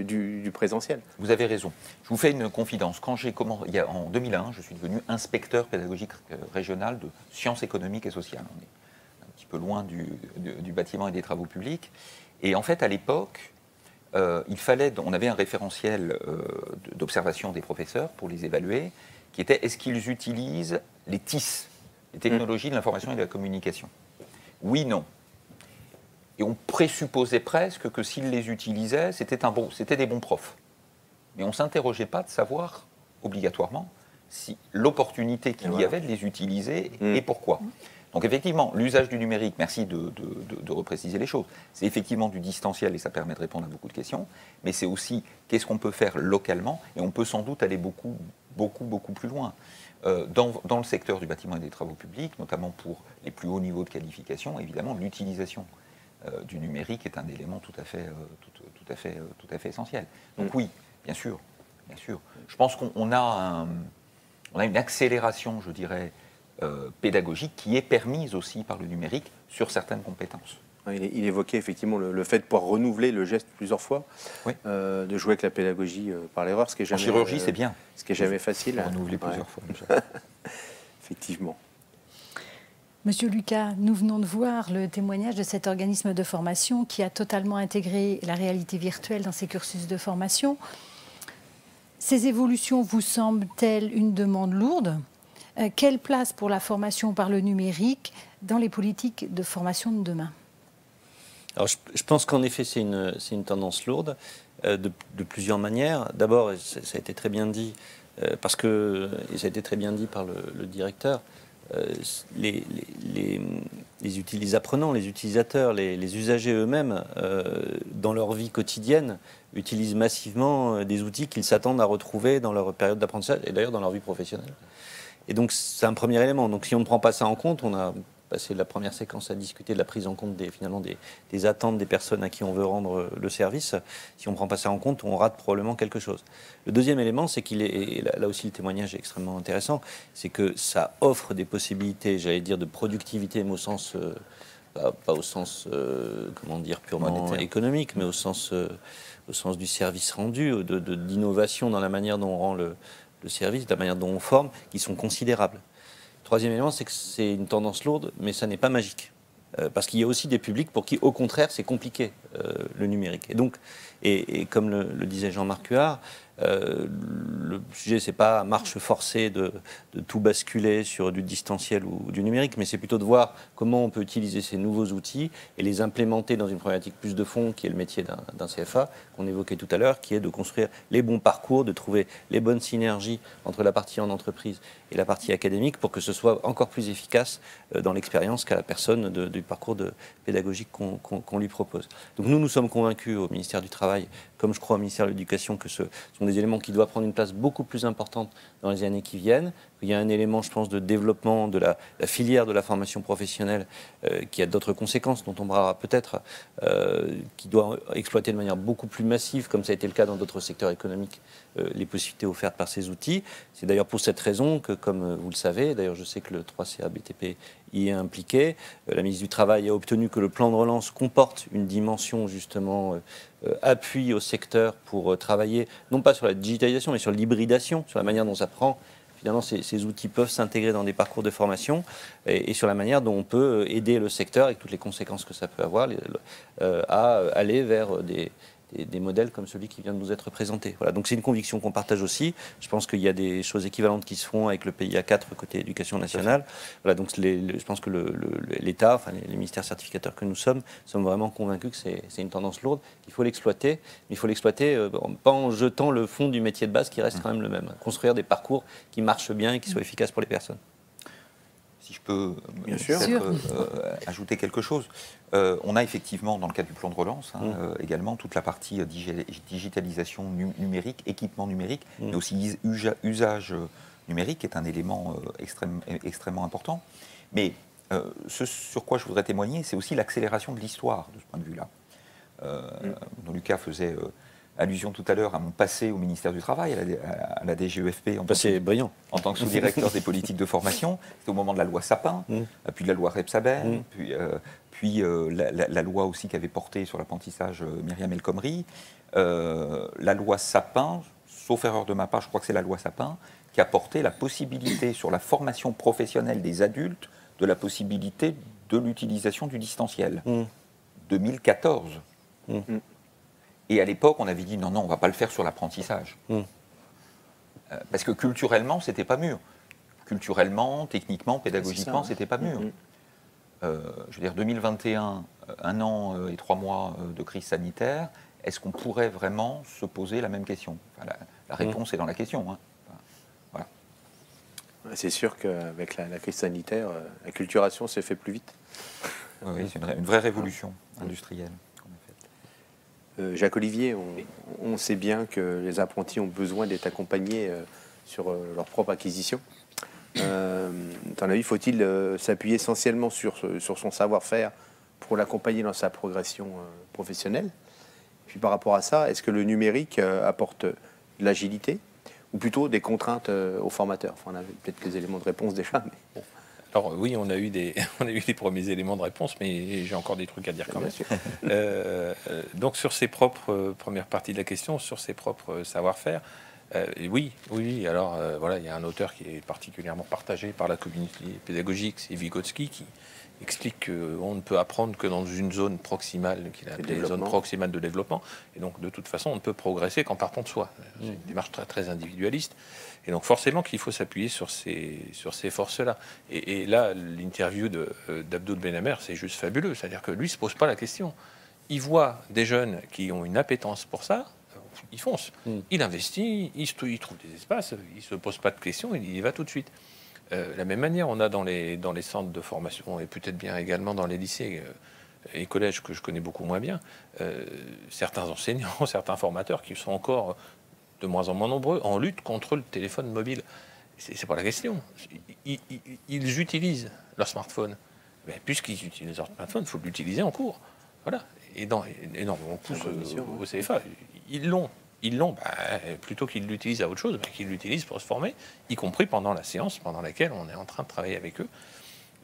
du présentiel. Vous avez raison. Je vous fais une confidence. Quand j'ai commencé, en 2001, je suis devenu inspecteur pédagogique régional de sciences économiques et sociales. On est un petit peu loin du bâtiment et des travaux publics. Et en fait, à l'époque, on avait un référentiel d'observation des professeurs pour les évaluer, qui était est-ce qu'ils utilisent les TIS, les technologies de l'information et de la communication? Oui, non. Et on présupposait presque que s'ils les utilisaient, c'était des bons profs. Mais on ne s'interrogeait pas de savoir, obligatoirement, si l'opportunité qu'il y avait de les utiliser et pourquoi. Donc effectivement, l'usage du numérique, merci de repréciser les choses, c'est effectivement du distanciel et ça permet de répondre à beaucoup de questions, mais c'est aussi qu'est-ce qu'on peut faire localement, et on peut sans doute aller beaucoup plus loin. Dans le secteur du bâtiment et des travaux publics, notamment pour les plus hauts niveaux de qualification, évidemment, l'utilisation du numérique est un élément tout à fait essentiel. Donc oui, bien sûr. Je pense qu'on a une accélération, je dirais, pédagogique qui est permise aussi par le numérique sur certaines compétences. Il évoquait effectivement le fait de pouvoir renouveler le geste plusieurs fois, oui. De jouer avec la pédagogie par l'erreur, ce qui est jamais, en chirurgie, c'est bien. Ce qui est jamais facile. Renouveler plusieurs fois. Effectivement. Monsieur Lucas, nous venons de voir le témoignage de cet organisme de formation qui a totalement intégré la réalité virtuelle dans ses cursus de formation. Ces évolutions vous semblent-elles une demande lourde ? Quelle place pour la formation par le numérique dans les politiques de formation de demain ? Alors, je pense qu'en effet, c'est une tendance lourde de plusieurs manières. D'abord, ça a été très bien dit, et ça a été très bien dit par le directeur, les apprenants, les utilisateurs, les usagers eux-mêmes, dans leur vie quotidienne, utilisent massivement des outils qu'ils s'attendent à retrouver dans leur période d'apprentissage et d'ailleurs dans leur vie professionnelle. Et donc, c'est un premier élément. Donc, si on ne prend pas ça en compte, on a passé la première séquence à discuter de la prise en compte des attentes des personnes à qui on veut rendre le service. Si on ne prend pas ça en compte, on rate probablement quelque chose. Le deuxième élément, c'est et là aussi le témoignage est extrêmement intéressant, c'est que ça offre des possibilités, j'allais dire, de productivité, mais au sens pas au sens, comment dire, purement monétaire, économique, mais au sens du service rendu, d'innovation dans la manière dont on rend le service, de la manière dont on forme, qui sont considérables. Troisième élément, c'est que c'est une tendance lourde, mais ça n'est pas magique. Parce qu'il y a aussi des publics pour qui, au contraire, c'est compliqué, le numérique. Et donc, et comme le disait Jean-Marc Huard, le sujet, c'est pas à marche forcée de tout basculer sur du distanciel ou du numérique, mais c'est plutôt de voir comment on peut utiliser ces nouveaux outils et les implémenter dans une problématique plus de fond, qui est le métier d'un CFA, qu'on évoquait tout à l'heure, qui est de construire les bons parcours, de trouver les bonnes synergies entre la partie en entreprise et la partie académique pour que ce soit encore plus efficace dans l'expérience qu'a la personne du parcours pédagogique qu'on lui propose. Donc nous sommes convaincus au ministère du Travail, comme je crois au ministère de l'Éducation, que ce sont des éléments qui doivent prendre une place beaucoup plus importante dans les années qui viennent. Il y a un élément, je pense, de développement de la filière de la formation professionnelle qui a d'autres conséquences dont on parlera peut-être, qui doit exploiter de manière beaucoup plus massive, comme ça a été le cas dans d'autres secteurs économiques, les possibilités offertes par ces outils. C'est d'ailleurs pour cette raison que, comme vous le savez, d'ailleurs je sais que le 3CA BTP y est impliqué, la ministre du Travail a obtenu que le plan de relance comporte une dimension justement appui au secteur pour travailler, non pas sur la digitalisation, mais sur l'hybridation, sur la manière dont ça prend. Finalement, ces outils peuvent s'intégrer dans des parcours de formation et sur la manière dont on peut aider le secteur, avec toutes les conséquences que ça peut avoir, à aller vers des modèles comme celui qui vient de nous être présenté. Voilà. Donc c'est une conviction qu'on partage aussi. Je pense qu'il y a des choses équivalentes qui se font avec le PIA 4 côté éducation nationale. Voilà, donc je pense que l'État, enfin les ministères certificateurs que nous sommes vraiment convaincus que c'est une tendance lourde, qu'il faut l'exploiter, mais il faut l'exploiter pas en jetant le fond du métier de base qui reste quand même le même. Construire des parcours qui marchent bien et qui soient efficaces pour les personnes. Si je peux ajouter quelque chose, on a effectivement, dans le cadre du plan de relance, également toute la partie digitalisation numérique, équipement numérique, mais aussi usage numérique, qui est un élément extrêmement important. Mais ce sur quoi je voudrais témoigner, c'est aussi l'accélération de l'histoire, de ce point de vue-là. Dont Lucas faisait allusion tout à l'heure à mon passé au ministère du Travail, à la DGEFP, en tant que sous-directeur des politiques de formation. C'était au moment de la loi Sapin, puis de la loi Rebsaber, puis la loi aussi qui avait porté sur l'apprentissage Myriam El Khomri. La loi Sapin, sauf erreur de ma part, je crois que c'est la loi Sapin, qui a porté la possibilité sur la formation professionnelle des adultes de la possibilité de l'utilisation du distanciel. 2014. Et à l'époque, on avait dit non, on ne va pas le faire sur l'apprentissage. Parce que culturellement, ce n'était pas mûr. Culturellement, techniquement, pédagogiquement, ce n'était pas mûr. Je veux dire, 2021, 1 an et 3 mois de crise sanitaire, est-ce qu'on pourrait vraiment se poser la même question? Enfin, la réponse est dans la question. Voilà. C'est sûr qu'avec la crise sanitaire, la culturation s'est fait plus vite. Oui, c'est une vraie révolution industrielle. Jacques Olivier, on sait bien que les apprentis ont besoin d'être accompagnés sur leur propre acquisition. À ton avis, faut-il s'appuyer essentiellement sur son savoir-faire pour l'accompagner dans sa progression professionnelle? Puis par rapport à ça, est-ce que le numérique apporte de l'agilité ou plutôt des contraintes aux formateurs? Enfin, on a peut-être les éléments de réponse déjà, mais bon. Alors oui, on a eu des premiers éléments de réponse, mais j'ai encore des trucs à dire quand même. Donc sur ses propres première partie de la question, sur ses propres savoir-faire, oui. Alors voilà, il y a un auteur qui est particulièrement partagé par la communauté pédagogique, c'est Vygotsky, qui explique qu'on ne peut apprendre que dans une zone proximale, qu'il a appelée zone proximale de développement, et donc de toute façon, on ne peut progresser qu'en partant de soi. C'est une démarche très, très individualiste, et donc forcément qu'il faut s'appuyer sur ces forces-là. Et là, l'interview d'Abdoul Benhamer, c'est juste fabuleux, c'est-à-dire que lui ne se pose pas la question. Il voit des jeunes qui ont une appétence pour ça, il fonce, il investit, il trouve des espaces, il ne se pose pas de questions, il y va tout de suite. La même manière, on a dans les centres de formation et peut-être bien également dans les lycées et collèges que je connais beaucoup moins bien, certains enseignants, certains formateurs qui sont encore de moins en moins nombreux en lutte contre le téléphone mobile. C'est pas la question. Ils utilisent leur smartphone. Mais puisqu'ils utilisent leur smartphone, il faut l'utiliser en cours. Voilà. Et non, on pousse au CFA. Ils l'ont. Plutôt qu'ils l'utilisent à autre chose, qu'ils l'utilisent pour se former, y compris pendant la séance pendant laquelle on est en train de travailler avec eux.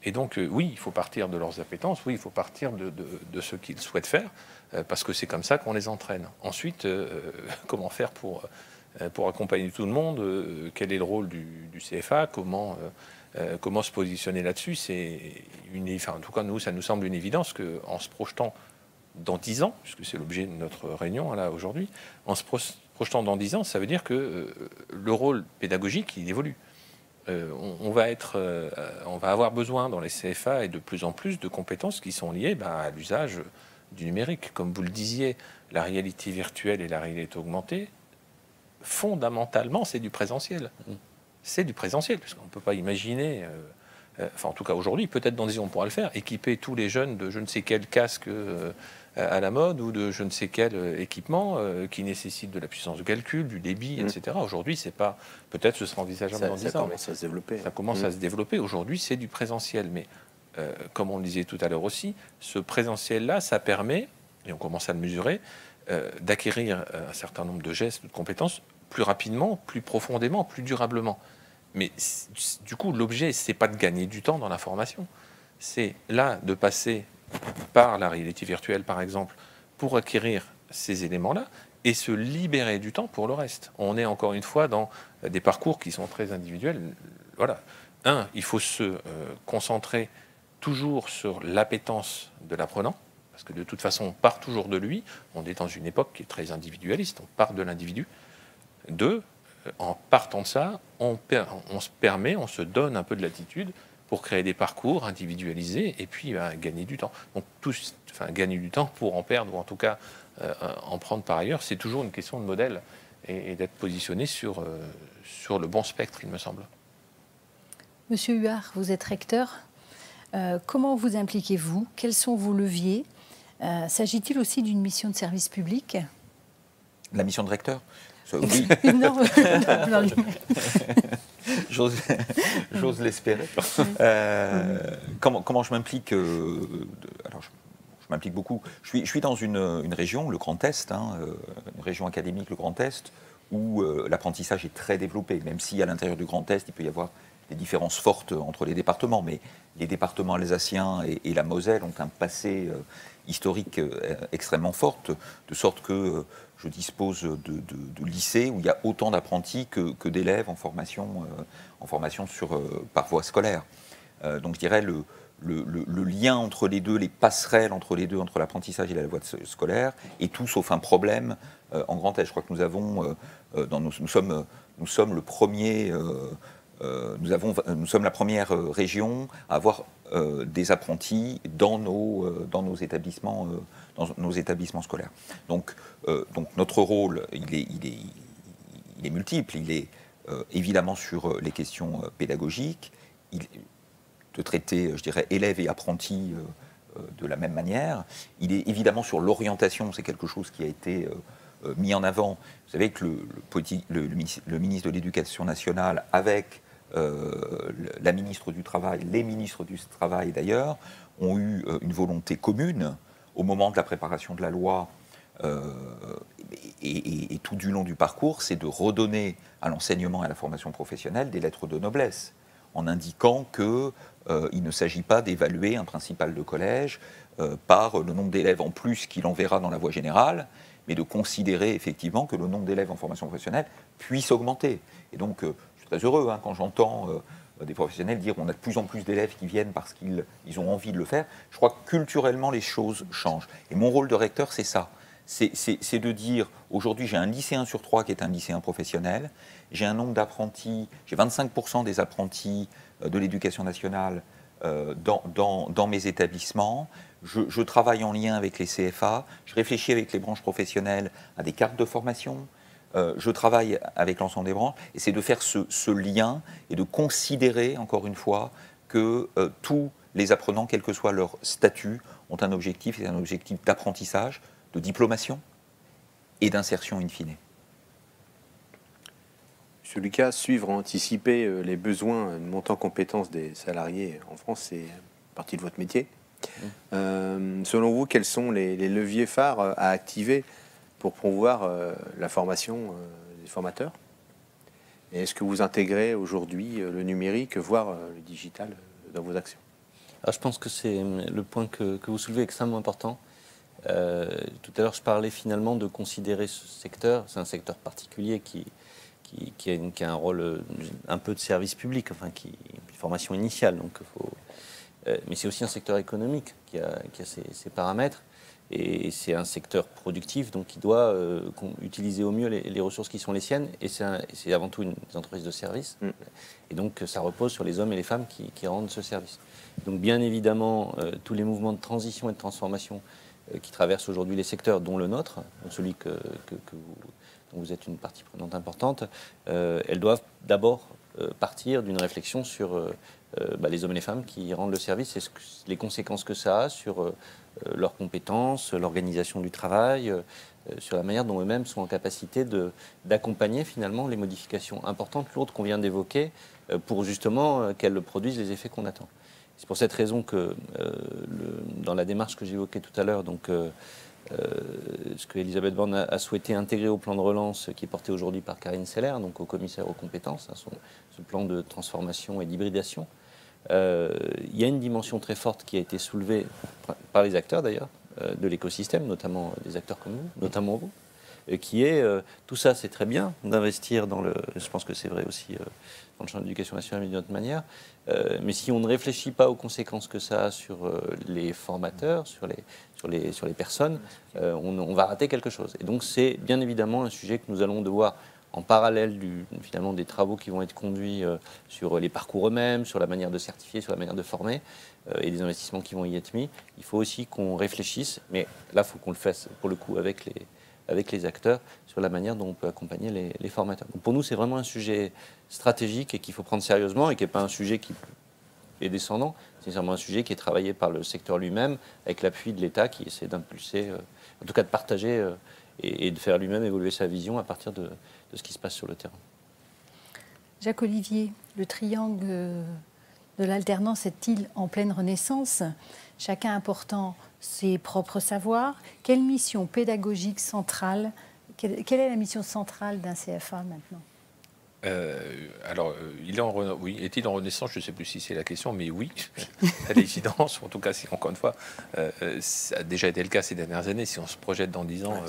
Et donc, oui, il faut partir de leurs appétences, oui, il faut partir de ce qu'ils souhaitent faire, parce que c'est comme ça qu'on les entraîne. Ensuite, comment faire pour accompagner tout le monde, quel est le rôle du CFA, comment se positionner là-dessus, en tout cas, nous, ça nous semble une évidence qu'en se projetant dans 10 ans, puisque c'est l'objet de notre réunion là aujourd'hui, en se projetant dans 10 ans, ça veut dire que le rôle pédagogique, il évolue. On va avoir besoin dans les CFA et de plus en plus de compétences qui sont liées à l'usage du numérique. Comme vous le disiez, la réalité virtuelle et la réalité augmentée, fondamentalement, c'est du présentiel. C'est du présentiel, parce qu'on ne peut pas imaginer, en tout cas aujourd'hui, peut-être dans 10 ans on pourra le faire, équiper tous les jeunes de je ne sais quel casque à la mode ou de je ne sais quel équipement qui nécessite de la puissance de calcul, du débit, etc. Aujourd'hui, c'est pas. Peut-être ce sera envisageable dans 10 ans. Ça commence à se développer. Ça commence à se développer. Aujourd'hui, c'est du présentiel. Mais comme on le disait tout à l'heure aussi, ce présentiel-là, ça permet, et on commence à le mesurer, d'acquérir un certain nombre de gestes, de compétences plus rapidement, plus profondément, plus durablement. Mais du coup, l'objet, c'est pas de gagner du temps dans la formation. C'est là de passer par la réalité virtuelle, par exemple, pour acquérir ces éléments-là et se libérer du temps pour le reste. On est encore une fois dans des parcours qui sont très individuels. Voilà. Il faut se concentrer toujours sur l'appétence de l'apprenant, parce que de toute façon, on part toujours de lui. On est dans une époque qui est très individualiste, on part de l'individu. 2, en partant de ça, on se donne un peu de latitude pour créer des parcours individualisés et puis gagner du temps. Donc gagner du temps pour en perdre, ou en tout cas en prendre par ailleurs, c'est toujours une question de modèle et d'être positionné sur le bon spectre, il me semble. Monsieur Huard, vous êtes recteur. Comment vous impliquez-vous? Quels sont vos leviers? S'agit-il aussi d'une mission de service public? La mission de recteur? Oui. Non, J'ose l'espérer. Comment je m'implique? Alors, je m'implique beaucoup. Je suis dans une région, le Grand Est, une région académique, le Grand Est, où l'apprentissage est très développé, même si à l'intérieur du Grand Est, il peut y avoir des différences fortes entre les départements, mais les départements alsaciens et la Moselle ont un passé historique extrêmement fort, de sorte que je dispose de lycées où il y a autant d'apprentis que d'élèves en formation par voie scolaire. Donc je dirais le lien entre les deux, les passerelles entre les deux, entre l'apprentissage et la voie scolaire, est tout sauf un problème en Grand Est. Je crois que nous avons, nous sommes le premier. Nous sommes la première région à avoir des apprentis dans nos établissements scolaires. Donc notre rôle, il est multiple. Il est évidemment sur les questions pédagogiques, de traiter, je dirais, élèves et apprentis de la même manière. Il est évidemment sur l'orientation, c'est quelque chose qui a été mis en avant. Vous savez que le ministre de l'Éducation nationale, avec la ministre du Travail, les ministres du Travail d'ailleurs, ont eu une volonté commune au moment de la préparation de la loi et tout du long du parcours, c'est de redonner à l'enseignement et à la formation professionnelle des lettres de noblesse, en indiquant qu'il ne s'agit pas d'évaluer un principal de collège par le nombre d'élèves en plus qu'il enverra dans la voie générale, mais de considérer effectivement que le nombre d'élèves en formation professionnelle puisse augmenter. Et donc, très heureux quand j'entends des professionnels dire on a de plus en plus d'élèves qui viennent parce qu'ils ont envie de le faire. Je crois que culturellement les choses changent. Et mon rôle de recteur, c'est ça. C'est de dire, aujourd'hui j'ai un lycéen sur 3 qui est un lycéen professionnel, j'ai un nombre d'apprentis, j'ai 25% des apprentis de l'éducation nationale dans mes établissements. Je travaille en lien avec les CFA, je réfléchis avec les branches professionnelles à des cartes de formation. Je travaille avec l'ensemble des branches, et c'est de faire ce lien et de considérer, encore une fois, que tous les apprenants, quel que soit leur statut, ont un objectif, c'est un objectif d'apprentissage, de diplomation et d'insertion in fine. Monsieur Lucas, suivre, anticiper les besoins de montée en compétences des salariés en France, c'est partie de votre métier. Selon vous, quels sont les leviers phares à activer pour promouvoir la formation des formateurs? Et est-ce que vous intégrez aujourd'hui le numérique, voire le digital, dans vos actions? Alors, je pense que c'est le point que vous soulevez extrêmement important. Tout à l'heure, je parlais finalement de considérer ce secteur, c'est un secteur particulier qui a un rôle un peu de service public, enfin, qui une formation initiale. Donc, mais c'est aussi un secteur économique qui a ses paramètres. Et c'est un secteur productif, donc qui doit utiliser au mieux les ressources qui sont les siennes. Et c'est avant tout une entreprise de service. Et donc, ça repose sur les hommes et les femmes qui rendent ce service. Donc, bien évidemment, tous les mouvements de transition et de transformation qui traversent aujourd'hui les secteurs, dont le nôtre, donc celui dont vous êtes une partie prenante importante, elles doivent d'abord partir d'une réflexion sur les hommes et les femmes qui rendent le service et les conséquences que ça a sur leurs compétences, l'organisation du travail, sur la manière dont eux-mêmes sont en capacité d'accompagner finalement les modifications importantes, lourdes qu'on vient d'évoquer, pour justement qu'elles produisent les effets qu'on attend. C'est pour cette raison que dans la démarche que j'évoquais tout à l'heure, donc ce que Elisabeth Borne a souhaité intégrer au plan de relance qui est porté aujourd'hui par Karine Seller, donc au commissaire aux compétences, ce plan de transformation et d'hybridation. Il y a une dimension très forte qui a été soulevée par les acteurs d'ailleurs de l'écosystème, notamment des acteurs comme vous, notamment vous, qui est tout ça, c'est très bien d'investir dans je pense que c'est vrai aussi dans le champ de l'éducation nationale, mais d'une autre manière, mais si on ne réfléchit pas aux conséquences que ça a sur les formateurs, sur les personnes, on va rater quelque chose. Et donc c'est bien évidemment un sujet que nous allons devoir, en parallèle finalement des travaux qui vont être conduits sur les parcours eux-mêmes, sur la manière de certifier, sur la manière de former, et des investissements qui vont y être mis, il faut aussi qu'on réfléchisse, mais là, il faut qu'on le fasse pour le coup avec les acteurs, sur la manière dont on peut accompagner les formateurs. Donc pour nous, c'est vraiment un sujet stratégique et qu'il faut prendre sérieusement et qui n'est pas un sujet qui est descendant, c'est vraiment un sujet qui est travaillé par le secteur lui-même, avec l'appui de l'État qui essaie d'impulser, en tout cas de partager et de faire lui-même évoluer sa vision à partir de ce qui se passe sur le terrain. Jacques Olivier, le triangle de l'alternance est-il en pleine renaissance, chacun apportant ses propres savoirs? Quelle mission pédagogique centrale, quelle est la mission centrale d'un CFA maintenant? Oui, est-il en renaissance? Je ne sais plus si c'est la question, mais oui, à l'évidence. En tout cas, encore une fois, ça a déjà été le cas ces dernières années. Si on se projette dans 10 ans,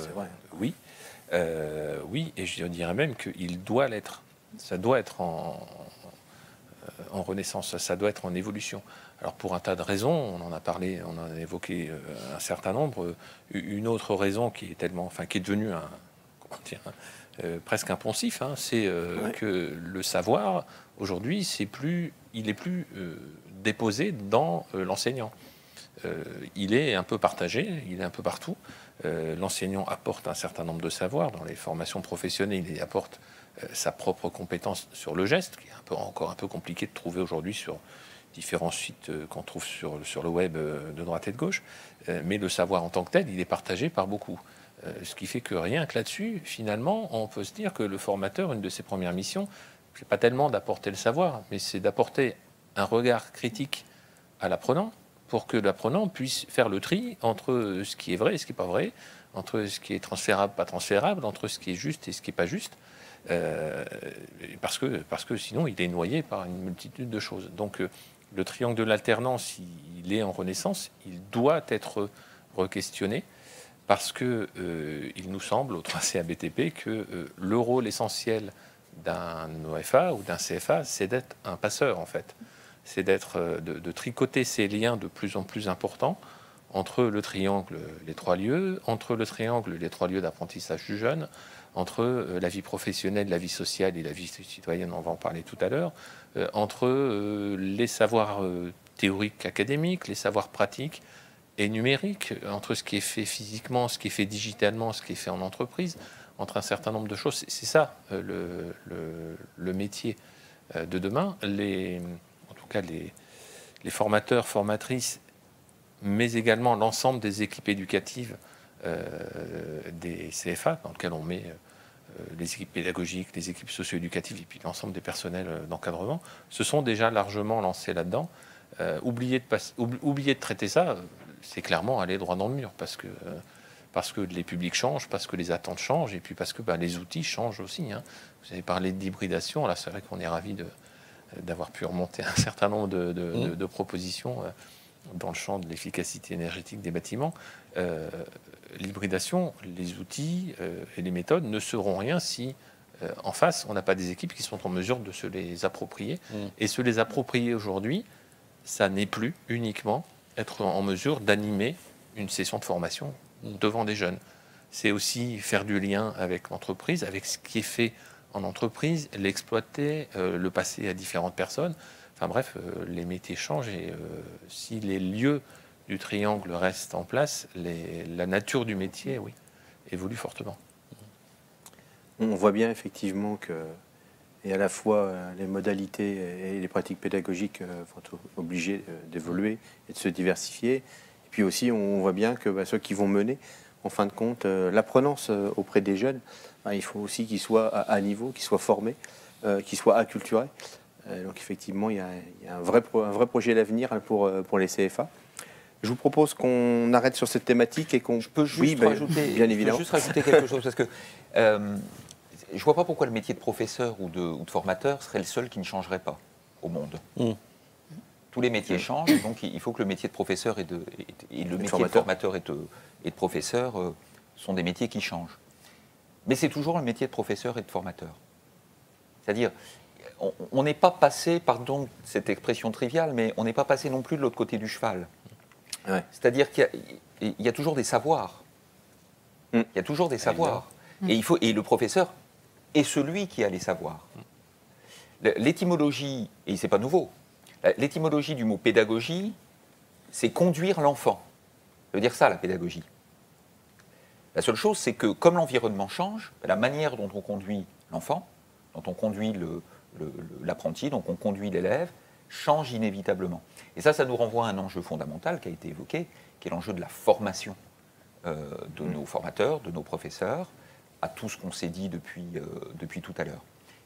oui. Oui, et je dirais même qu'il doit l'être. Ça doit être en renaissance, ça doit être en évolution. Alors pour un tas de raisons, on en a parlé, on en a évoqué un certain nombre. Une autre raison qui est devenue presque un poncif, c'est que le savoir aujourd'hui, il est plus déposé dans l'enseignant. Il est un peu partagé, il est un peu partout. L'enseignant apporte un certain nombre de savoirs dans les formations professionnelles, il apporte sa propre compétence sur le geste, qui est encore un peu compliqué de trouver aujourd'hui sur différents sites qu'on trouve sur le web de droite et de gauche, mais le savoir en tant que tel, il est partagé par beaucoup. Ce qui fait que rien que là-dessus, finalement, on peut se dire que le formateur, une de ses premières missions, c'est pas tellement d'apporter le savoir, mais c'est d'apporter un regard critique à l'apprenant, pour que l'apprenant puisse faire le tri entre ce qui est vrai et ce qui n'est pas vrai, entre ce qui est transférable, pas transférable, entre ce qui est juste et ce qui n'est pas juste, parce que sinon il est noyé par une multitude de choses. Donc le triangle de l'alternance, il est en renaissance, il doit être re-questionné, parce que il nous semble, au 3C ABTP, que le rôle essentiel d'un OFA ou d'un CFA, c'est d'être un passeur, en fait. C'est de tricoter ces liens de plus en plus importants entre le triangle, les 3 lieux, entre le triangle, les 3 lieux d'apprentissage du jeune, entre la vie professionnelle, la vie sociale et la vie citoyenne, on va en parler tout à l'heure, entre les savoirs théoriques académiques, les savoirs pratiques et numériques, entre ce qui est fait physiquement, ce qui est fait digitalement, ce qui est fait en entreprise, entre un certain nombre de choses. C'est ça le métier de demain. En tout cas, les formateurs, formatrices, mais également l'ensemble des équipes éducatives des CFA, dans lequel on met les équipes pédagogiques, les équipes socio-éducatives et puis l'ensemble des personnels d'encadrement, se sont déjà largement lancés là-dedans. Oublier de traiter ça, c'est clairement aller droit dans le mur, parce que les publics changent, parce que les attentes changent, et puis parce que les outils changent aussi. Vous avez parlé d'hybridation, là c'est vrai qu'on est ravis d'avoir pu remonter un certain nombre de propositions dans le champ de l'efficacité énergétique des bâtiments, l'hybridation, les outils et les méthodes ne seront rien si en face, on n'a pas des équipes qui sont en mesure de se les approprier. Et se les approprier aujourd'hui, ça n'est plus uniquement être en mesure d'animer une session de formation devant des jeunes. C'est aussi faire du lien avec l'entreprise, avec ce qui est fait en entreprise, l'exploiter, le passer à différentes personnes. Enfin bref, les métiers changent et si les lieux du triangle restent en place, la nature du métier, oui, évolue fortement. On voit bien effectivement que et à la fois les modalités et les pratiques pédagogiques sont obligées d'évoluer et de se diversifier. Et puis aussi, on voit bien que ceux qui vont mener, en fin de compte, l'apprenance auprès des jeunes, il faut aussi qu'ils soient à niveau, qu'ils soient formés, qu'ils soient acculturés. Donc effectivement, il y a un vrai projet à l'avenir pour les CFA. Je vous propose qu'on arrête sur cette thématique et qu'on... Je peux juste rajouter quelque chose, parce que je ne vois pas pourquoi le métier de professeur ou de formateur serait le seul qui ne changerait pas au monde. Tous les métiers changent, donc il faut que le métier de professeur et le métier de formateur et de professeur sont des métiers qui changent. Mais c'est toujours le métier de professeur et de formateur. C'est-à-dire, on n'est pas passé, pardon cette expression triviale, mais on n'est pas passé non plus de l'autre côté du cheval. Ouais. C'est-à-dire qu'il y a toujours des savoirs. Il y a toujours des savoirs. Et le professeur est celui qui a les savoirs. L'étymologie, et c'est pas nouveau, l'étymologie du mot pédagogie, c'est conduire l'enfant. Ça veut dire ça, la pédagogie. La seule chose, c'est que comme l'environnement change, la manière dont on conduit l'enfant, dont on conduit l'apprenti, dont on conduit l'élève, change inévitablement. Et ça nous renvoie à un enjeu fondamental qui a été évoqué, qui est l'enjeu de la formation de nos formateurs, de nos professeurs, à tout ce qu'on s'est dit depuis tout à l'heure.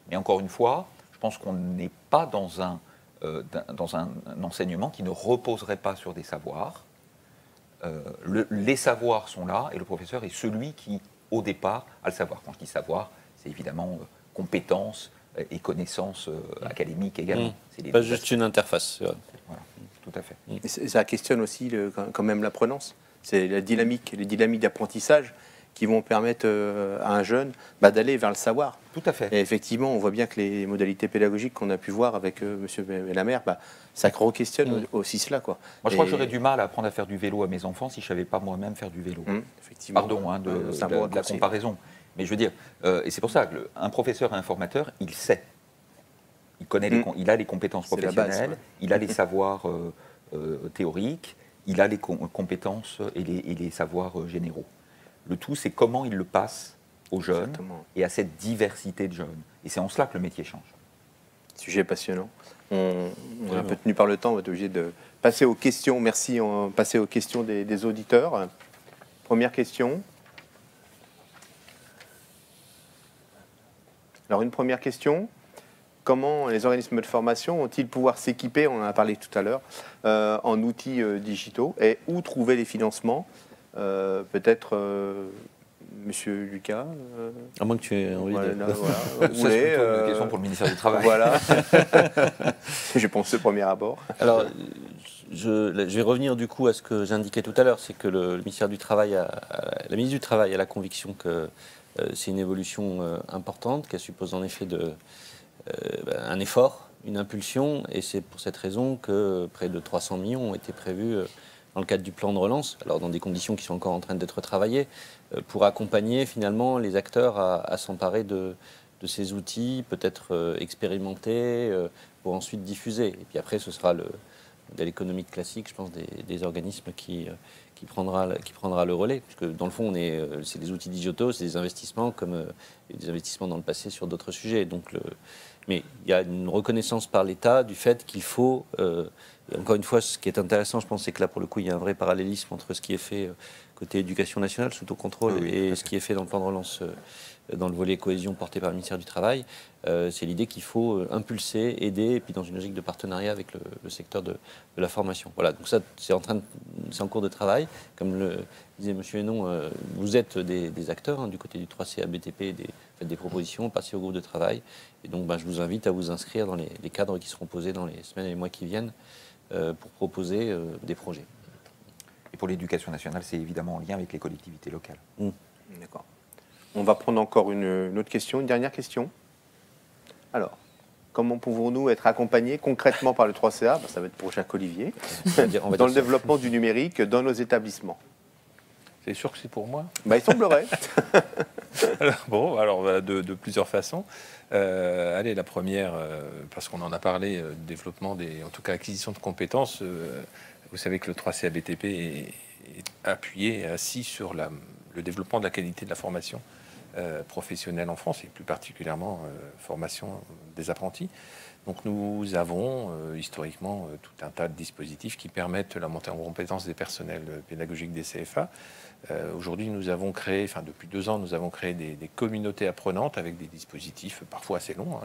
Mais encore une fois, je pense qu'on n'est pas dans un enseignement qui ne reposerait pas sur des savoirs. Les savoirs sont là et le professeur est celui qui, au départ, a le savoir. Quand je dis savoir, c'est évidemment compétences et connaissances académiques également. C'est pas juste une interface. Voilà, tout à fait. Et ça questionne aussi quand même l'apprenance. C'est les dynamiques d'apprentissage qui vont permettre à un jeune d'aller vers le savoir. Tout à fait. Et effectivement, on voit bien que les modalités pédagogiques qu'on a pu voir avec M. Bellamère, ça re-questionne aussi cela. Moi, je crois que j'aurais du mal à apprendre à faire du vélo à mes enfants si je ne savais pas moi-même faire du vélo. Effectivement. Pardon de la comparaison. Mais je veux dire, et c'est pour ça qu'un professeur et un formateur, il sait. Il connaît il a les compétences professionnelles, base, il a les savoirs théoriques, il a les compétences et les savoirs généraux. Le tout, c'est comment il le passe aux jeunes. Exactement. Et à cette diversité de jeunes. Et c'est en cela que le métier change. Sujet passionnant. On est un peu tenu par le temps, on va être obligé de passer aux questions. Merci, on va passer aux questions des auditeurs. Première question. Alors, une première question. Comment les organismes de formation ont-ils pouvoir s'équiper, on en a parlé tout à l'heure, en outils digitaux et où trouver les financements? Peut-être Monsieur Lucas. À moins que tu aies envie de... C'est une question pour le ministère du Travail. Voilà. Je pense ce premier abord. Alors, je vais revenir du coup à ce que j'indiquais tout à l'heure, c'est que le ministère du Travail, la ministre du Travail a la conviction que c'est une évolution importante, qu'elle suppose en effet un effort, une impulsion, et c'est pour cette raison que près de 300 millions ont été prévus dans le cadre du plan de relance, alors dans des conditions qui sont encore en train d'être travaillées, pour accompagner finalement les acteurs à s'emparer de ces outils, peut-être expérimentés, pour ensuite diffuser. Et puis après, ce sera le modèle économique classique, je pense, des organismes qui prendra le relais, puisque dans le fond, c'est des outils digitaux, c'est des investissements comme des investissements dans le passé sur d'autres sujets. Donc mais il y a une reconnaissance par l'État du fait qu'il faut, et encore une fois, ce qui est intéressant, je pense, c'est que là, pour le coup, il y a un vrai parallélisme entre ce qui est fait côté éducation nationale, sous tout contrôle, et ce qui est fait dans le plan de relance, dans le volet cohésion porté par le ministère du Travail. C'est l'idée qu'il faut impulser, aider, et puis dans une logique de partenariat avec le secteur de la formation. Voilà, donc ça, c'est en cours de travail. Comme le disait M. Hénon, vous êtes des acteurs du côté du 3CA BTP, faites des propositions, passez au groupe de travail. Et donc, je vous invite à vous inscrire dans les cadres qui seront posés dans les semaines et les mois qui viennent pour proposer des projets. Et pour l'éducation nationale, c'est évidemment en lien avec les collectivités locales. D'accord. On va prendre encore une autre question, une dernière question. Alors, comment pouvons-nous être accompagnés concrètement par le 3CA? Ça va être pour Jacques Olivier, dans le développement du numérique dans nos établissements. C'est sûr que c'est pour moi? Il semblerait. Alors, de plusieurs façons. Allez, la première, parce qu'on en a parlé, développement en tout cas acquisition de compétences. Vous savez que le 3CA BTP est appuyé, assis sur le développement de la qualité de la formation professionnelle en France, et plus particulièrement formation des apprentis. Donc nous avons historiquement tout un tas de dispositifs qui permettent la montée en compétences des personnels pédagogiques des CFA. Aujourd'hui, nous avons créé, depuis 2 ans, nous avons créé des communautés apprenantes avec des dispositifs parfois assez longs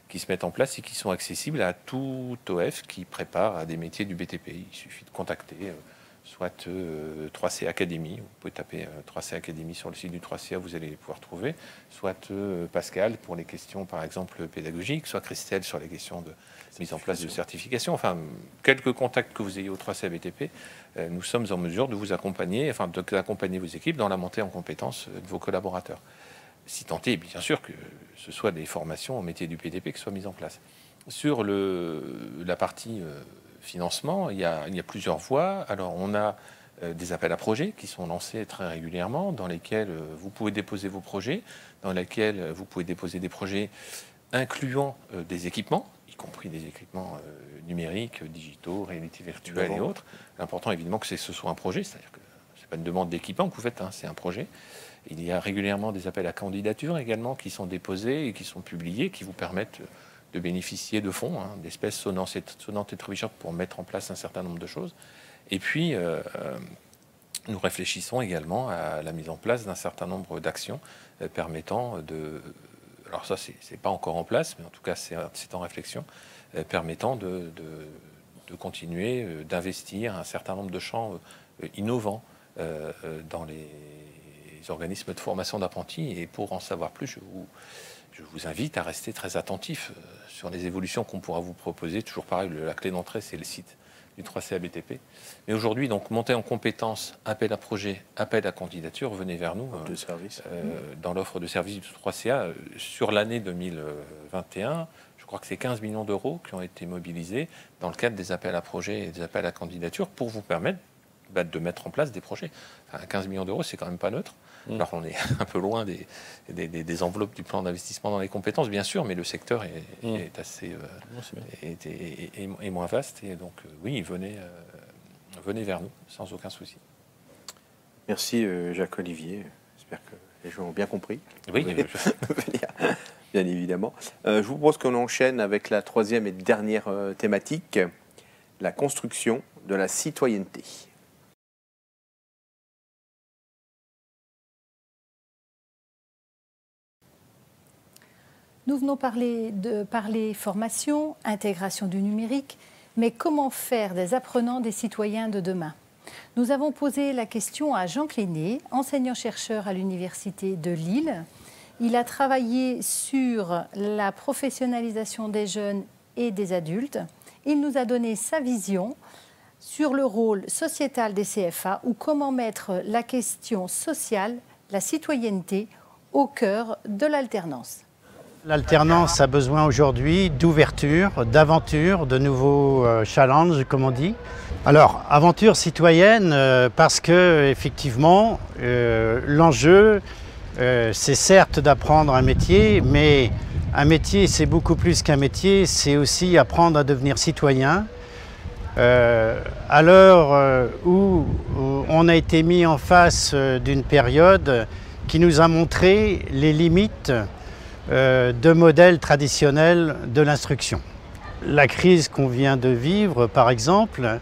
qui se mettent en place et qui sont accessibles à tout OF qui prépare à des métiers du BTP. Il suffit de contacter soit 3C Academy, vous pouvez taper 3C Academy sur le site du 3CA, vous allez pouvoir trouver, soit Pascal pour les questions par exemple pédagogiques, soit Christelle sur les questions de mise en place de certification. Enfin, quelques contacts que vous ayez au 3CA BTP, nous sommes en mesure de vous accompagner, d'accompagner vos équipes dans la montée en compétences de vos collaborateurs. Si tant est, bien sûr, que ce soit des formations au métier du BTP qui soient mises en place. Sur la partie financement, il y a plusieurs voies. Alors, on a des appels à projets qui sont lancés très régulièrement, dans lesquels vous pouvez déposer vos projets, dans lesquels vous pouvez déposer des projets incluant des équipements, y compris des équipements numériques, digitaux, réalité virtuelle et autres. L'important, évidemment, que ce soit un projet, c'est-à-dire que ce n'est pas une demande d'équipement que vous faites, c'est un projet. Il y a régulièrement des appels à candidature également qui sont déposés et qui sont publiés, qui vous permettent de bénéficier de fonds, d'espèces sonnantes et trébuchantes pour mettre en place un certain nombre de choses. Et puis, nous réfléchissons également à la mise en place d'un certain nombre d'actions permettant de... Alors ça, c'est pas encore en place, mais en tout cas, c'est en réflexion, permettant de continuer d'investir un certain nombre de champs innovants dans les organismes de formation d'apprentis. Et pour en savoir plus, je vous invite à rester très attentif sur les évolutions qu'on pourra vous proposer. Toujours pareil, la clé d'entrée, c'est le site du 3CA BTP. Mais aujourd'hui, donc, montée en compétences, appel à projet, appel à candidature, venez vers nous dans l'offre de services du 3CA. Sur l'année 2021, je crois que c'est 15 millions d'euros qui ont été mobilisés dans le cadre des appels à projet et des appels à candidature pour vous permettre de mettre en place des projets. 15 millions d'euros, c'est quand même pas neutre. Alors on est un peu loin des enveloppes du plan d'investissement dans les compétences, bien sûr, mais le secteur est assez est moins vaste. Et donc oui, venez vers nous, sans aucun souci. Merci Jacques-Olivier. J'espère que les gens ont bien compris. Oui, bien évidemment. Je vous propose qu'on enchaîne avec la troisième et dernière thématique, la construction de la citoyenneté. Nous venons parler formation, intégration du numérique, mais comment faire des apprenants des citoyens de demain? Nous avons posé la question à Jean Cléné, enseignant-chercheur à l'Université de Lille. Il a travaillé sur la professionnalisation des jeunes et des adultes. Il nous a donné sa vision sur le rôle sociétal des CFA ou comment mettre la question sociale, la citoyenneté, au cœur de l'alternance. L'alternance a besoin aujourd'hui d'ouverture, d'aventure, de nouveaux challenges, comme on dit. Alors, aventure citoyenne, parce que effectivement, l'enjeu, c'est certes d'apprendre un métier, mais un métier, c'est beaucoup plus qu'un métier, c'est aussi apprendre à devenir citoyen. À l'heure où on a été mis en face d'une période qui nous a montré les limites de modèles traditionnels de l'instruction. La crise qu'on vient de vivre, par exemple,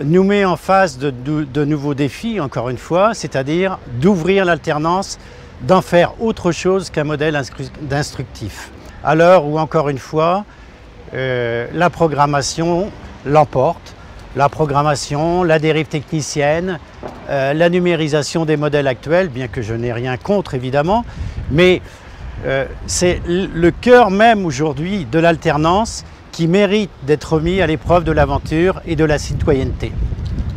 nous met en face de nouveaux défis, encore une fois, c'est-à-dire d'ouvrir l'alternance, d'en faire autre chose qu'un modèle d'instructif. À l'heure où, encore une fois, la programmation l'emporte, la programmation, la dérive technicienne, la numérisation des modèles actuels, bien que je n'ai rien contre, évidemment, mais c'est le cœur même aujourd'hui de l'alternance qui méritent d'être mis à l'épreuve de l'aventure et de la citoyenneté.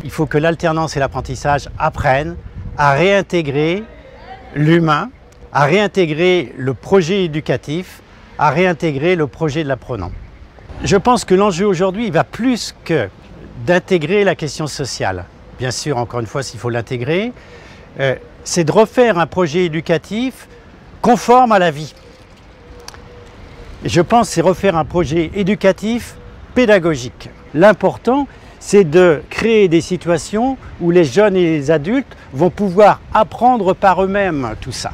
Il faut que l'alternance et l'apprentissage apprennent à réintégrer l'humain, à réintégrer le projet éducatif, à réintégrer le projet de l'apprenant. Je pense que l'enjeu aujourd'hui, il va plus que d'intégrer la question sociale. Bien sûr, encore une fois, s'il faut l'intégrer, c'est de refaire un projet éducatif conforme à la vie. Et je pense que c'est refaire un projet éducatif pédagogique. L'important, c'est de créer des situations où les jeunes et les adultes vont pouvoir apprendre par eux-mêmes tout ça,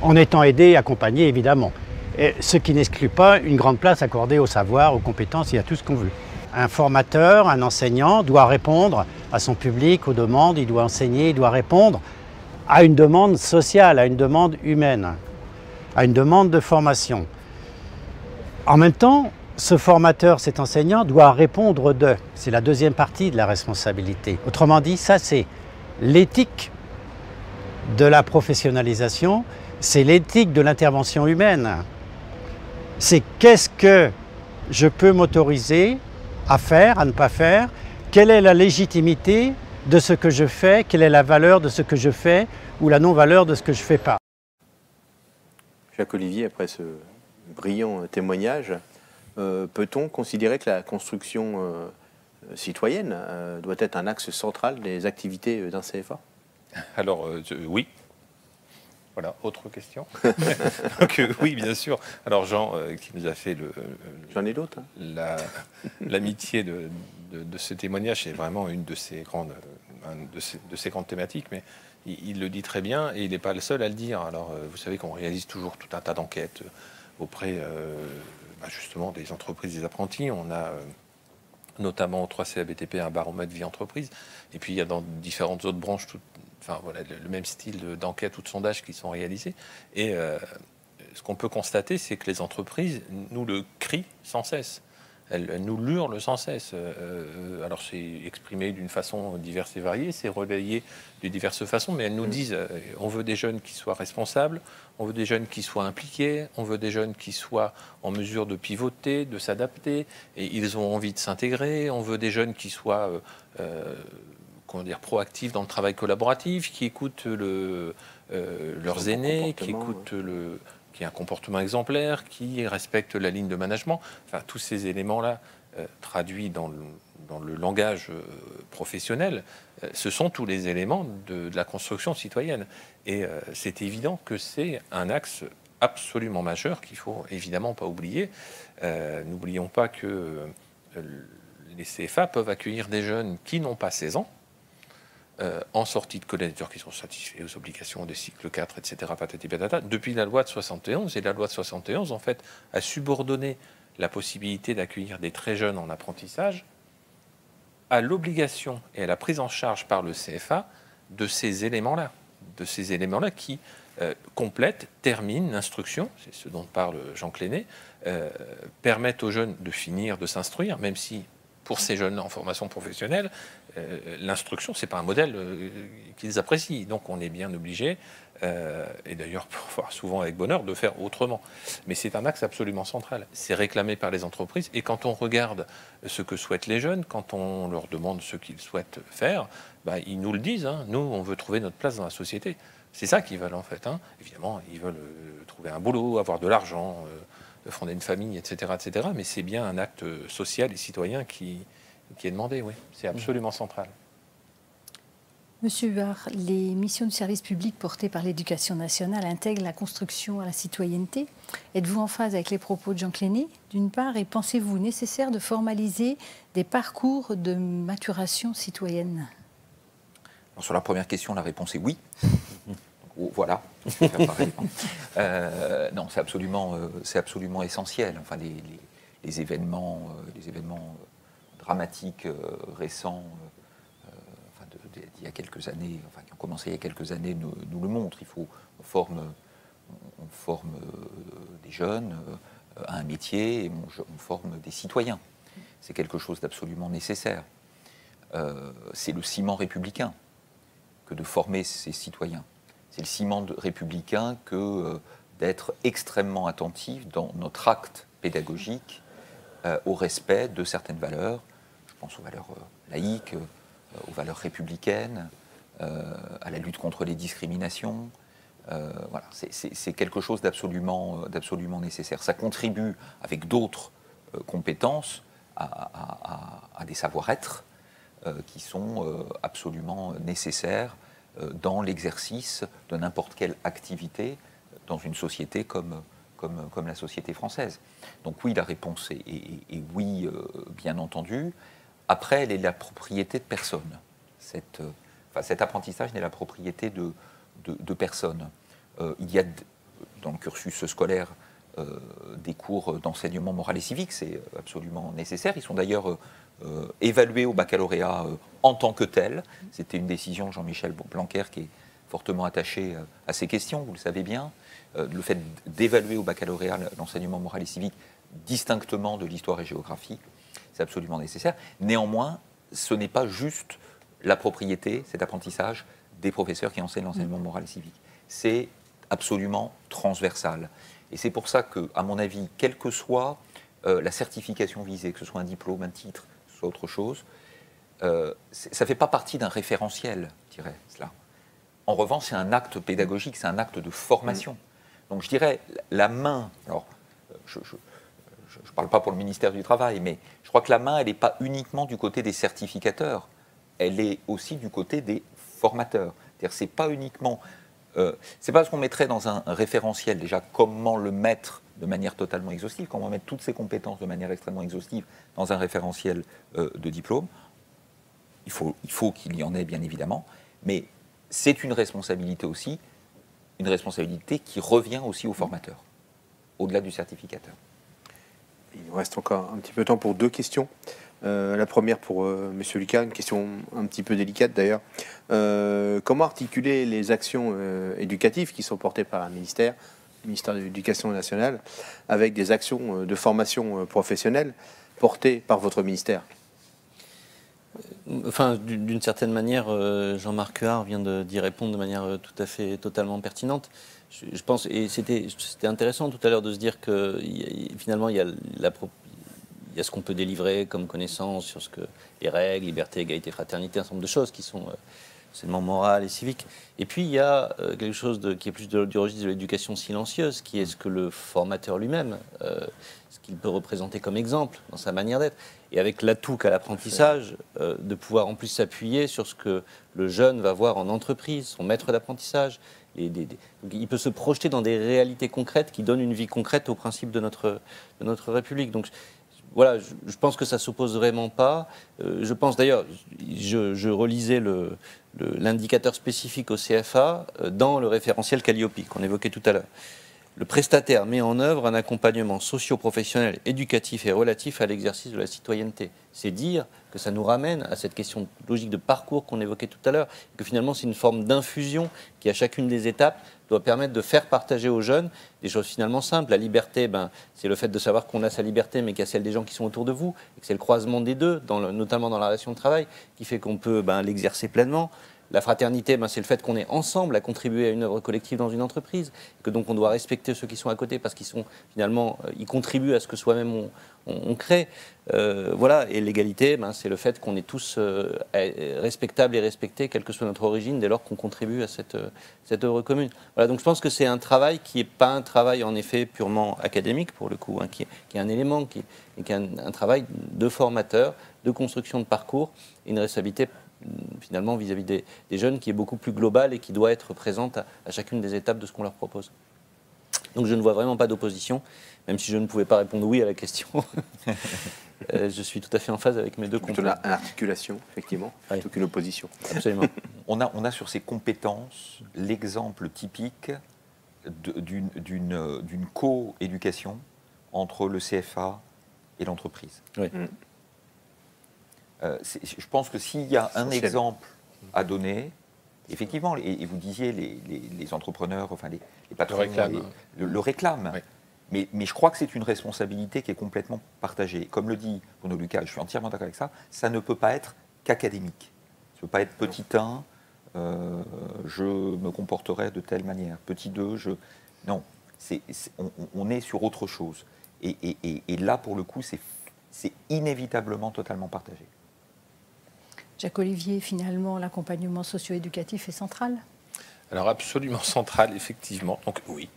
en étant aidés et accompagnés évidemment. Et ce qui n'exclut pas une grande place accordée au savoir, aux compétences et à tout ce qu'on veut. Un formateur, un enseignant doit répondre à son public, aux demandes, il doit enseigner, il doit répondre à une demande sociale, à une demande humaine, à une demande de formation. En même temps, ce formateur, cet enseignant doit répondre de, c'est la deuxième partie de la responsabilité. Autrement dit, ça c'est l'éthique de la professionnalisation, c'est l'éthique de l'intervention humaine. C'est qu'est-ce que je peux m'autoriser à faire, à ne pas faire, quelle est la légitimité de ce que je fais, quelle est la valeur de ce que je fais ou la non-valeur de ce que je ne fais pas. Jacques Olivier, après ce brillant témoignage, peut-on considérer que la construction citoyenne doit être un axe central des activités d'un CFA? Alors, oui. Voilà, autre question. Donc, oui, bien sûr. Alors, Jean, qui nous a fait J'en ai d'autres. Hein. L'amitié de ce témoignage, c'est vraiment une de ces grandes thématiques, mais il le dit très bien et il n'est pas le seul à le dire. Alors, vous savez qu'on réalise toujours tout un tas d'enquêtes auprès, justement, des entreprises, des apprentis. On a notamment au 3CA BTP un baromètre vie entreprise, et puis il y a dans différentes autres branches le même style d'enquête ou de sondage qui sont réalisés. Et ce qu'on peut constater, c'est que les entreprises nous le crient sans cesse. Elles nous l'hurlent sans cesse. Alors c'est exprimé d'une façon diverse et variée, c'est relayé de diverses façons, mais elles nous disent on veut des jeunes qui soient responsables, on veut des jeunes qui soient impliqués, on veut des jeunes qui soient en mesure de pivoter, de s'adapter, et ils ont envie de s'intégrer, on veut des jeunes qui soient proactifs dans le travail collaboratif, qui écoutent leurs aînés, qui écoutent qui a un comportement exemplaire, qui respecte la ligne de management. Enfin, tous ces éléments-là, traduits dans le langage professionnel, ce sont tous les éléments de la construction citoyenne. Et c'est évident que c'est un axe absolument majeur qu'il ne faut évidemment pas oublier. N'oublions pas que les CFA peuvent accueillir des jeunes qui n'ont pas 16 ans, en sortie de collège, qui sont satisfaits aux obligations des cycles 4, etc., patati patata, depuis la loi de 71. Et la loi de 71, en fait, a subordonné la possibilité d'accueillir des très jeunes en apprentissage à l'obligation et à la prise en charge par le CFA de ces éléments-là, qui complètent, terminent l'instruction, c'est ce dont parle Jean Clénet, permettent aux jeunes de finir, de s'instruire, même si pour ces jeunes en formation professionnelle, l'instruction, c'est pas un modèle qu'ils apprécient. Donc on est bien obligé, et d'ailleurs souvent avec bonheur, de faire autrement. Mais c'est un axe absolument central. C'est réclamé par les entreprises. Et quand on regarde ce que souhaitent les jeunes, quand on leur demande ce qu'ils souhaitent faire, ils nous le disent. Hein. Nous, on veut trouver notre place dans la société. C'est ça qu'ils veulent en fait. Hein. Évidemment, ils veulent trouver un boulot, avoir de l'argent, fonder une famille, etc., etc. Mais c'est bien un acte social et citoyen qui est demandé, oui. C'est absolument central. Monsieur Huard, les missions du service public portées par l'Éducation nationale intègrent la construction à la citoyenneté. Êtes-vous en phase avec les propos de Jean Clénet, d'une part, et pensez-vous nécessaire de formaliser des parcours de maturation citoyenne? Alors, sur la première question, la réponse est oui. Voilà. Non, c'est absolument essentiel. Enfin, les événements dramatiques récents, d'il y a quelques années, qui ont commencé il y a quelques années, nous le montrent. On forme des jeunes à un métier et on forme des citoyens. C'est quelque chose d'absolument nécessaire. C'est le ciment républicain que de former ces citoyens. C'est le ciment républicain que d'être extrêmement attentif dans notre acte pédagogique au respect de certaines valeurs. Je pense aux valeurs laïques, aux valeurs républicaines, à la lutte contre les discriminations. Voilà, c'est quelque chose d'absolument nécessaire. Ça contribue, avec d'autres compétences, à des savoir-être qui sont absolument nécessaires dans l'exercice de n'importe quelle activité dans une société comme la société française. Donc oui, la réponse est oui, bien entendu. Après, elle est la propriété de personne. Cet apprentissage n'est la propriété de personne. Il y a dans le cursus scolaire des cours d'enseignement moral et civique, c'est absolument nécessaire. Ils sont d'ailleurs évalués au baccalauréat en tant que tels. C'était une décision de Jean-Michel Blanquer qui est fortement attaché à ces questions, vous le savez bien. Le fait d'évaluer au baccalauréat l'enseignement moral et civique distinctement de l'histoire et géographie, c'est absolument nécessaire. Néanmoins, ce n'est pas juste la propriété, cet apprentissage, des professeurs qui enseignent l'enseignement moral et civique. C'est absolument transversal. Et c'est pour ça que, à mon avis, quelle que soit la certification visée, que ce soit un diplôme, un titre, que ce soit autre chose, ça ne fait pas partie d'un référentiel, je dirais cela. En revanche, c'est un acte pédagogique, c'est un acte de formation. Donc je dirais, la main, alors je ne parle pas pour le ministère du Travail, mais je crois que la main, elle n'est pas uniquement du côté des certificateurs, elle est aussi du côté des formateurs. C'est-à-dire, c'est pas uniquement... c'est pas ce qu'on mettrait dans un référentiel, déjà, comment le mettre de manière totalement exhaustive, comment mettre toutes ces compétences de manière extrêmement exhaustive dans un référentiel de diplôme. Il faut qu'il y en ait, bien évidemment, mais c'est une responsabilité aussi, une responsabilité qui revient aussi au formateur, au-delà du certificateur. Il nous reste encore un petit peu de temps pour deux questions. La première pour M. Lucas, une question un petit peu délicate d'ailleurs. Comment articuler les actions éducatives qui sont portées par un ministère, le ministère de l'Éducation nationale, avec des actions de formation professionnelle portées par votre ministère? Enfin, d'une certaine manière, Jean-Marc Huard vient d'y répondre de manière totalement pertinente. Je pense, et c'était intéressant tout à l'heure de se dire que finalement, il y a ce qu'on peut délivrer comme connaissance sur les règles, liberté, égalité, fraternité, un certain nombre de choses qui sont enseignement moral et civique. Et puis, il y a quelque chose qui est plus du registre de l'éducation silencieuse, qui est ce que le formateur lui-même, ce qu'il peut représenter comme exemple dans sa manière d'être. Et avec l'atout qu'a l'apprentissage, de pouvoir en plus s'appuyer sur ce que le jeune va voir en entreprise, son maître d'apprentissage. Donc, il peut se projeter dans des réalités concrètes qui donnent une vie concrète aux principes de notre République. Donc, voilà, je pense que ça ne s'oppose vraiment pas. Je pense d'ailleurs, je relisais l'indicateur spécifique au CFA dans le référentiel Calliope qu'on évoquait tout à l'heure. Le prestataire met en œuvre un accompagnement socio-professionnel, éducatif et relatif à l'exercice de la citoyenneté. C'est dire que ça nous ramène à cette question logique de parcours qu'on évoquait tout à l'heure, et que finalement c'est une forme d'infusion qui, à chacune des étapes, doit permettre de faire partager aux jeunes des choses finalement simples. La liberté, c'est le fait de savoir qu'on a sa liberté, mais qu'il y a celle des gens qui sont autour de vous, et que c'est le croisement des deux, notamment dans la relation de travail, qui fait qu'on peut l'exercer pleinement. La fraternité, c'est le fait qu'on est ensemble à contribuer à une œuvre collective dans une entreprise, que donc on doit respecter ceux qui sont à côté parce qu'ils sont finalement, ils contribuent à ce que soi-même on crée. Voilà, et l'égalité, c'est le fait qu'on est tous respectables et respectés, quelle que soit notre origine, dès lors qu'on contribue à cette œuvre commune. Voilà, donc je pense que c'est un travail qui n'est pas un travail en effet purement académique pour le coup, qui est un élément, qui est un travail de formateur, de construction de parcours, et une responsabilité finalement vis-à-vis des jeunes qui est beaucoup plus globale et qui doit être présente à chacune des étapes de ce qu'on leur propose. Donc je ne vois vraiment pas d'opposition, même si je ne pouvais pas répondre oui à la question. Je suis tout à fait en phase avec mes deux confrères. Plutôt l'articulation, effectivement, plutôt qu'une opposition. Absolument. On a sur ces compétences l'exemple typique d'une co-éducation entre le CFA et l'entreprise. Oui. Je pense que s'il y a un exemple à donner, effectivement, et vous disiez les entrepreneurs, enfin les patrons le réclament. Oui. Mais je crois que c'est une responsabilité qui est complètement partagée. Comme le dit Bruno Lucas, je suis entièrement d'accord avec ça, ça ne peut pas être qu'académique. Ça ne peut pas être petit 1, je me comporterai de telle manière. Petit 2, non. On est sur autre chose. Et là, pour le coup, c'est c'est inévitablement totalement partagé. Jacques-Olivier, finalement, l'accompagnement socio-éducatif est central? Alors absolument central, effectivement. Donc oui.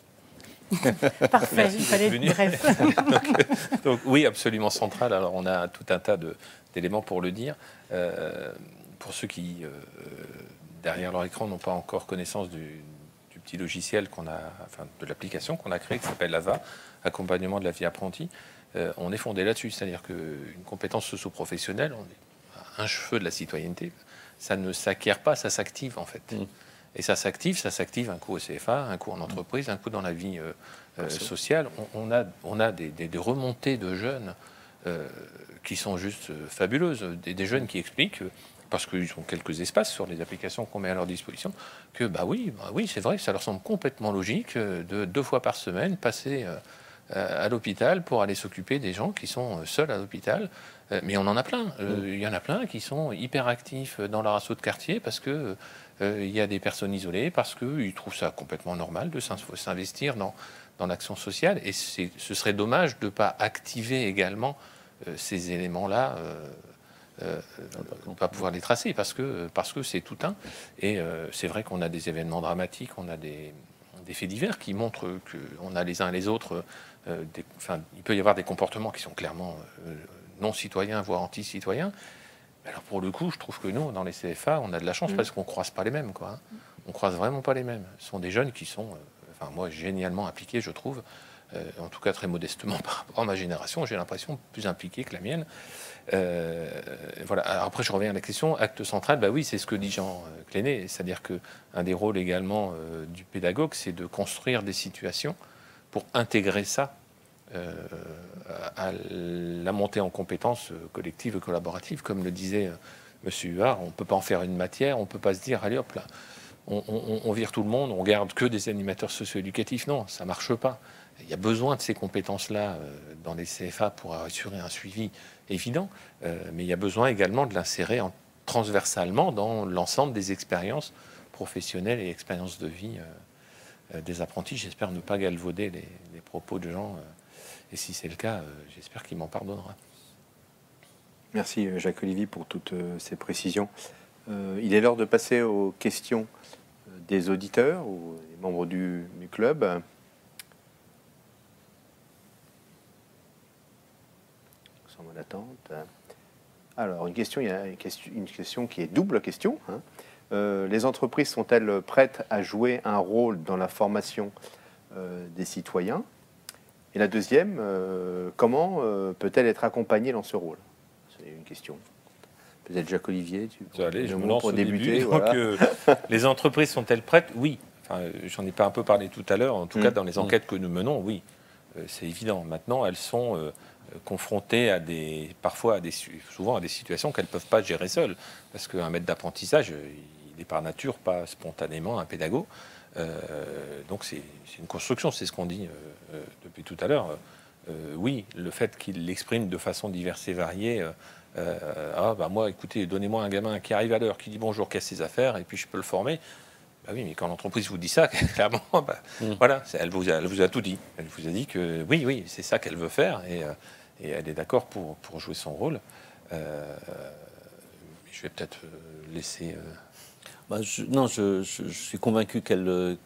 Parfait, Merci il fallait d'être être bref. donc oui, absolument central. Alors on a tout un tas d'éléments pour le dire. Pour ceux qui, derrière leur écran, n'ont pas encore connaissance du petit logiciel de l'application qu'on a créée, qui s'appelle AVA, accompagnement de la vie apprentie, on est fondé là-dessus. C'est-à-dire qu'une compétence socio-professionnelle, on est à un cheveu de la citoyenneté, ça ne s'acquiert pas, ça s'active en fait. Et ça s'active un coup au CFA, un coup en entreprise, un coup dans la vie sociale. On a des remontées de jeunes qui sont juste fabuleuses. Des jeunes qui expliquent, parce qu'ils ont quelques espaces sur les applications qu'on met à leur disposition, que bah oui, c'est vrai, ça leur semble complètement logique de 2 fois par semaine passer à l'hôpital pour aller s'occuper des gens qui sont seuls à l'hôpital. Mais on en a plein. Il y en a plein qui sont hyper actifs dans leur assaut de quartier parce que il y a des personnes isolées, parce qu'ils trouvent ça complètement normal de s'investir dans l'action sociale. Et ce serait dommage de ne pas activer également ces éléments-là, ne pas pouvoir les tracer, parce que c'est tout un. Et c'est vrai qu'on a des événements dramatiques, on a des faits divers qui montrent qu'on a les uns et les autres, il peut y avoir des comportements qui sont clairement non citoyens, voire anti-citoyens. Alors pour le coup, je trouve que nous, dans les CFA, on a de la chance parce qu'on ne croise pas les mêmes, quoi. On ne croise vraiment pas les mêmes. Ce sont des jeunes qui sont, moi, génialement impliqués, je trouve, en tout cas très modestement par rapport à ma génération, j'ai l'impression plus impliqués que la mienne. Voilà. Alors après, je reviens à la question. Acte central, bah oui, c'est ce que dit Jean Clénet, c'est-à-dire qu'un des rôles également du pédagogue, c'est de construire des situations pour intégrer ça à la montée en compétences collectives et collaboratives. Comme le disait M. Huard, on ne peut pas en faire une matière, on ne peut pas se dire, allez hop là, on vire tout le monde, on garde que des animateurs socio-éducatifs. Non, ça ne marche pas. Il y a besoin de ces compétences-là dans les CFA pour assurer un suivi évident, mais il y a besoin également de l'insérer transversalement dans l'ensemble des expériences professionnelles et expériences de vie des apprentis. J'espère ne pas galvauder les propos de gens. Et si c'est le cas, j'espère qu'il m'en pardonnera. Merci Jacques-Olivier pour toutes ces précisions. Il est l'heure de passer aux questions des auditeurs ou des membres du club. Nous sommes en attente. Alors, il y a une question qui est double question. Les entreprises sont-elles prêtes à jouer un rôle dans la formation des citoyens? Et la deuxième, comment peut-elle être accompagnée dans ce rôle? C'est une question. Peut-être Jacques-Olivier, je me lance pour débuter. Voilà. Donc, les entreprises sont-elles prêtes? Oui. Enfin, j'en ai pas un peu parlé tout à l'heure. En tout cas, dans les enquêtes que nous menons, oui. C'est évident. Maintenant, elles sont confrontées souvent à des situations qu'elles ne peuvent pas gérer seules. Parce qu'un maître d'apprentissage, il est par nature pas spontanément un pédagogue. Donc c'est une construction, c'est ce qu'on dit depuis tout à l'heure. Oui, le fait qu'il l'exprime de façon diverse et variée. Moi, écoutez, donnez-moi un gamin qui arrive à l'heure, qui dit bonjour, casse ses affaires, et puis je peux le former. Bah oui, mais quand l'entreprise vous dit ça, clairement, voilà, elle vous a tout dit. Elle vous a dit que oui, c'est ça qu'elle veut faire, et elle est d'accord pour jouer son rôle. Je vais peut-être laisser. Je suis convaincu qu'elle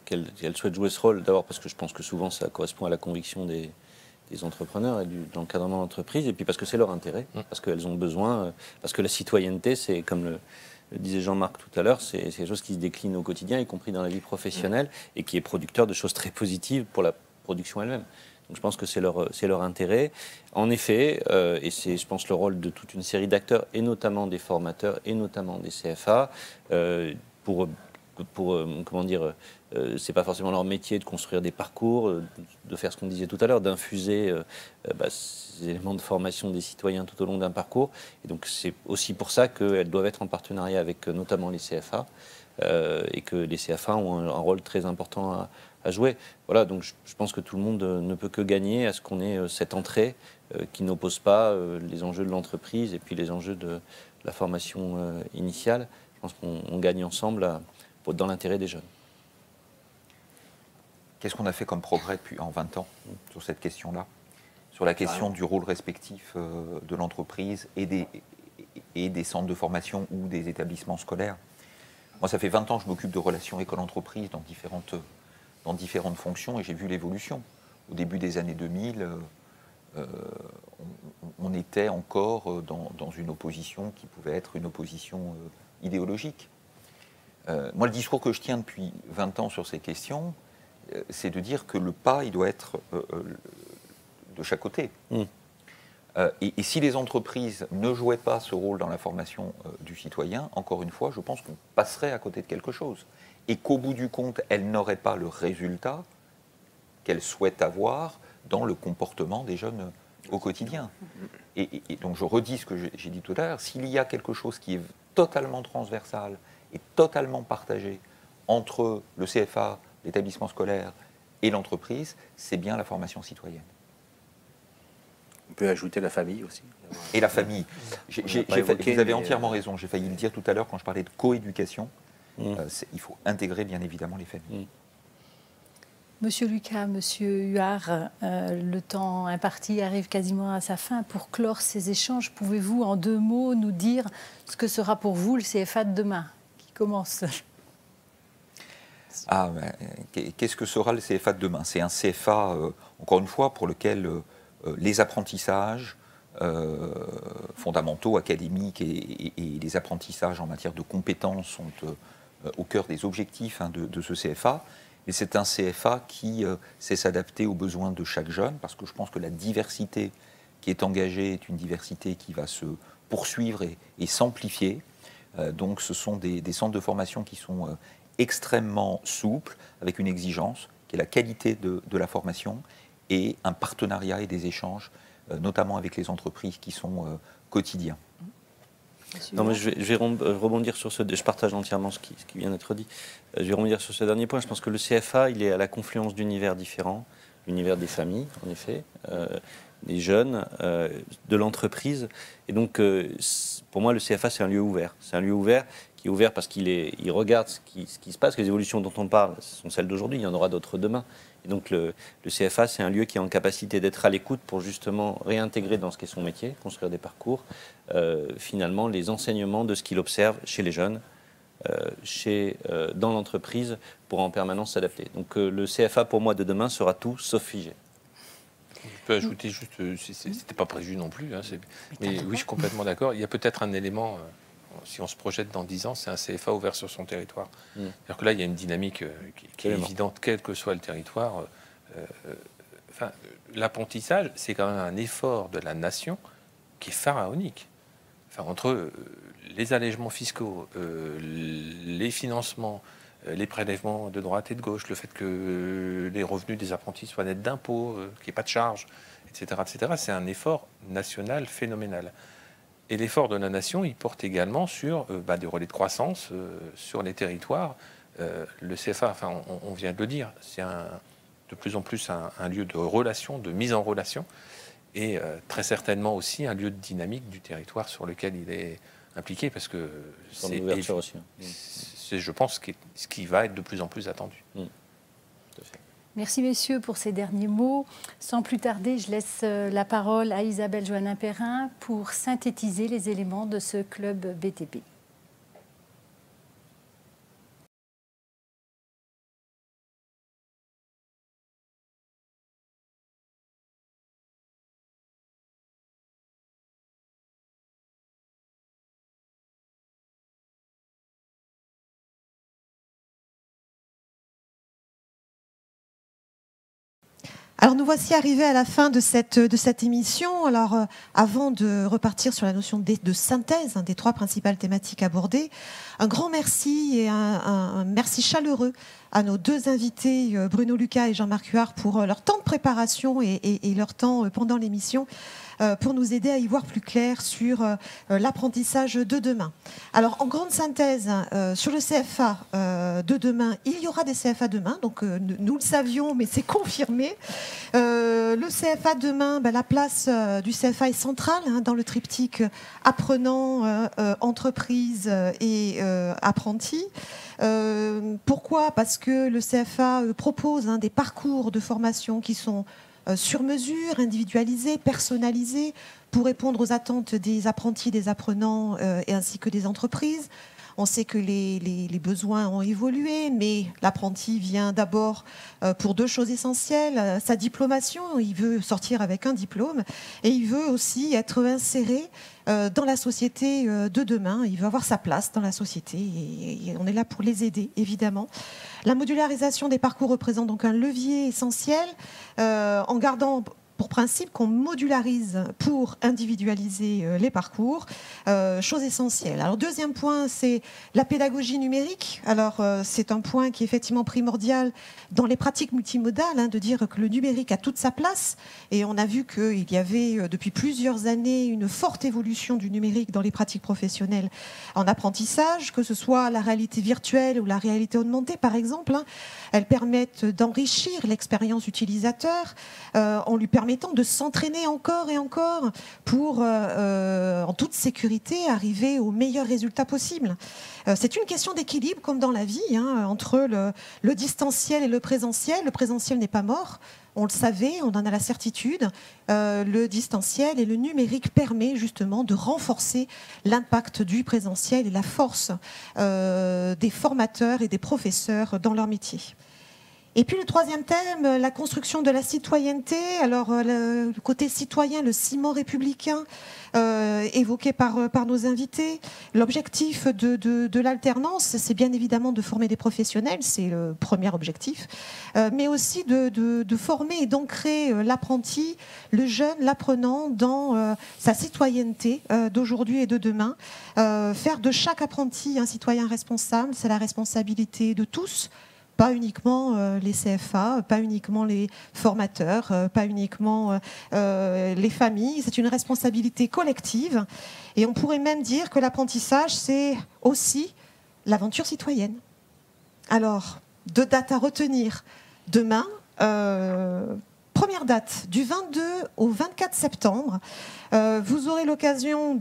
souhaite jouer ce rôle, d'abord parce que je pense que souvent ça correspond à la conviction des entrepreneurs et de l'encadrement d'entreprise, et puis parce que c'est leur intérêt, parce qu'elles ont besoin, parce que la citoyenneté, c'est comme le disait Jean-Marc tout à l'heure, c'est quelque chose qui se décline au quotidien, y compris dans la vie professionnelle, et qui est producteur de choses très positives pour la production elle-même. Donc je pense que c'est leur intérêt. En effet, et c'est, je pense, le rôle de toute une série d'acteurs, et notamment des formateurs, et notamment des CFA, comment dire, c'est pas forcément leur métier de construire des parcours, de faire ce qu'on disait tout à l'heure, d'infuser ces éléments de formation des citoyens tout au long d'un parcours. Et donc c'est aussi pour ça qu'elles doivent être en partenariat avec notamment les CFA, et que les CFA ont un rôle très important à jouer. Voilà, donc je pense que tout le monde ne peut que gagner à ce qu'on ait cette entrée qui n'oppose pas les enjeux de l'entreprise et puis les enjeux de la formation initiale. Je pense qu'on gagne ensemble dans l'intérêt des jeunes. Qu'est-ce qu'on a fait comme progrès en 20 ans sur cette question-là, sur la question du rôle respectif de l'entreprise et des centres de formation ou des établissements scolaires. Moi, ça fait 20 ans que je m'occupe de relations école-entreprise dans différentes fonctions et j'ai vu l'évolution. Au début des années 2000, on était encore dans une opposition qui pouvait être une opposition idéologique. Moi, le discours que je tiens depuis 20 ans sur ces questions, c'est de dire que le pas, il doit être de chaque côté. Et si les entreprises ne jouaient pas ce rôle dans la formation du citoyen, encore une fois, je pense qu'on passerait à côté de quelque chose. Et qu'au bout du compte, elles n'auraient pas le résultat qu'elles souhaitent avoir dans le comportement des jeunes au quotidien. Et donc je redis ce que j'ai dit tout à l'heure, s'il y a quelque chose qui est totalement transversal et totalement partagé entre le CFA, l'établissement scolaire et l'entreprise, c'est bien la formation citoyenne. On peut ajouter la famille aussi. Et la famille. Vous avez entièrement raison, j'ai failli le dire tout à l'heure quand je parlais de coéducation. Il faut intégrer bien évidemment les familles. Monsieur Lucas, Monsieur Huard, le temps imparti arrive quasiment à sa fin. Pour clore ces échanges, pouvez-vous en 2 mots nous dire ce que sera pour vous le CFA de demain, qui commence? Qu'est-ce que sera le CFA de demain? C'est un CFA, encore une fois, pour lequel les apprentissages fondamentaux, académiques et les apprentissages en matière de compétences sont au cœur des objectifs de ce CFA. Et c'est un CFA qui sait s'adapter aux besoins de chaque jeune, parce que je pense que la diversité qui est engagée est une diversité qui va se poursuivre et s'amplifier. Donc ce sont des centres de formation qui sont extrêmement souples, avec une exigence qui est la qualité de la formation et un partenariat et des échanges, notamment avec les entreprises qui sont quotidiens. Non, mais je vais rebondir sur ce. Je partage entièrement ce qui vient d'être dit. Je vais rebondir sur ce dernier point. Je pense que le CFA, il est à la confluence d'univers différents, l'univers des familles, en effet, des jeunes, de l'entreprise. Et donc, pour moi, le CFA, c'est un lieu ouvert. C'est un lieu ouvert qui est ouvert parce qu'il regarde ce qui se passe. Les évolutions dont on parle sont celles d'aujourd'hui. Il y en aura d'autres demain. Et donc le CFA, c'est un lieu qui est en capacité d'être à l'écoute pour justement réintégrer dans ce qu'est son métier, construire des parcours, finalement les enseignements de ce qu'il observe chez les jeunes, dans l'entreprise, pour en permanence s'adapter. Donc le CFA pour moi de demain sera tout sauf figé. Je peux ajouter juste, c'était pas prévu non plus, hein, mais oui, je suis complètement d'accord. Il y a peut-être un élément, si on se projette dans 10 ans, c'est un CFA ouvert sur son territoire. C'est-à-dire que là, il y a une dynamique qui est évidente, quel que soit le territoire. L'apprentissage, c'est quand même un effort de la nation qui est pharaonique. Entre les allègements fiscaux, les financements, les prélèvements de droite et de gauche, le fait que les revenus des apprentis soient nets d'impôts, qu'il n'y ait pas de charges, etc., c'est un effort national phénoménal. Et l'effort de la nation, il porte également sur des relais de croissance sur les territoires. Le CFA, on vient de le dire, c'est de plus en plus un lieu de relation, de mise en relation, et très certainement aussi un lieu de dynamique du territoire sur lequel il est impliqué, parce que c'est, je pense, ce qui va être de plus en plus attendu. Tout à fait. Merci messieurs pour ces derniers mots. Sans plus tarder, je laisse la parole à Isabelle Joannin-Perrin pour synthétiser les éléments de ce club BTP. Alors nous voici arrivés à la fin de cette émission. Alors avant de repartir sur la notion de synthèse des 3 principales thématiques abordées, un grand merci et un merci chaleureux à nos 2 invités, Bruno Lucas et Jean-Marc Huard, pour leur temps de préparation et leur temps pendant l'émission, pour nous aider à y voir plus clair sur l'apprentissage de demain. Alors, en grande synthèse, sur le CFA de demain, il y aura des CFA demain, donc nous le savions, mais c'est confirmé. Le CFA demain, la place du CFA est centrale dans le triptyque apprenant, entreprise et apprenti. Pourquoi ? Parce que le CFA propose des parcours de formation qui sont sur mesure, individualisé, personnalisé, pour répondre aux attentes des apprentis, des apprenants et ainsi que des entreprises. On sait que les besoins ont évolué, mais l'apprenti vient d'abord pour 2 choses essentielles. Sa diplomation, il veut sortir avec un diplôme, et il veut aussi être inséré dans la société de demain. Il veut avoir sa place dans la société, et on est là pour les aider, évidemment. La modularisation des parcours représente donc un levier essentiel, en gardant pour principe qu'on modularise pour individualiser les parcours, chose essentielle. Alors, deuxième point, c'est la pédagogie numérique. Alors, c'est un point qui est effectivement primordial dans les pratiques multimodales, de dire que le numérique a toute sa place. Et on a vu qu'il y avait depuis plusieurs années une forte évolution du numérique dans les pratiques professionnelles en apprentissage, que ce soit la réalité virtuelle ou la réalité augmentée, par exemple. Elles permettent d'enrichir l'expérience utilisateur en lui permettant de s'entraîner encore et encore pour, en toute sécurité, arriver aux meilleurs résultats possibles. C'est une question d'équilibre, comme dans la vie, entre le distanciel et le présentiel. Le présentiel n'est pas mort, on le savait, on en a la certitude. Le distanciel et le numérique permet justement de renforcer l'impact du présentiel et la force des formateurs et des professeurs dans leur métier. Et puis le troisième thème, la construction de la citoyenneté. Alors le côté citoyen, le ciment républicain évoqué par nos invités. L'objectif de l'alternance, c'est bien évidemment de former des professionnels, c'est le premier objectif, mais aussi de former et d'ancrer l'apprenti, le jeune, l'apprenant dans sa citoyenneté d'aujourd'hui et de demain. Faire de chaque apprenti un citoyen responsable, c'est la responsabilité de tous. Pas uniquement les CFA, pas uniquement les formateurs, pas uniquement les familles. C'est une responsabilité collective. Et on pourrait même dire que l'apprentissage, c'est aussi l'aventure citoyenne. Alors, 2 dates à retenir. Demain, première date, du 22 au 24 septembre, vous aurez l'occasion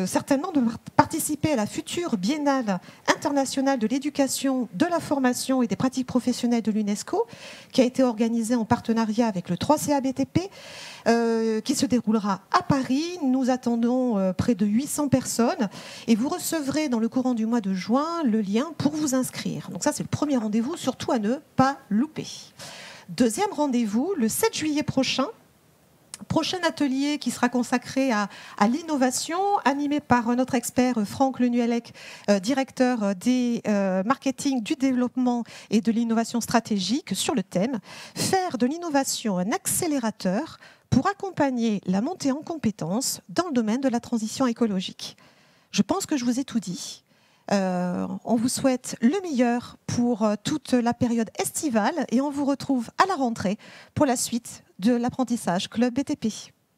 certainement de participer à la future Biennale internationale de l'éducation, de la formation et des pratiques professionnelles de l'UNESCO, qui a été organisée en partenariat avec le 3CA BTP, qui se déroulera à Paris. Nous attendons près de 800 personnes et vous recevrez dans le courant du mois de juin le lien pour vous inscrire. Donc ça, c'est le premier rendez-vous, surtout à ne pas louper. Deuxième rendez-vous, le 7 juillet prochain atelier qui sera consacré à l'innovation, animé par notre expert Franck Lenuellec, directeur des marketing, du développement et de l'innovation stratégique, sur le thème « Faire de l'innovation un accélérateur pour accompagner la montée en compétences dans le domaine de la transition écologique ». Je pense que je vous ai tout dit. On vous souhaite le meilleur pour toute la période estivale et on vous retrouve à la rentrée pour la suite de l'apprentissage Club BTP.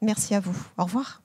Merci à vous. Au revoir.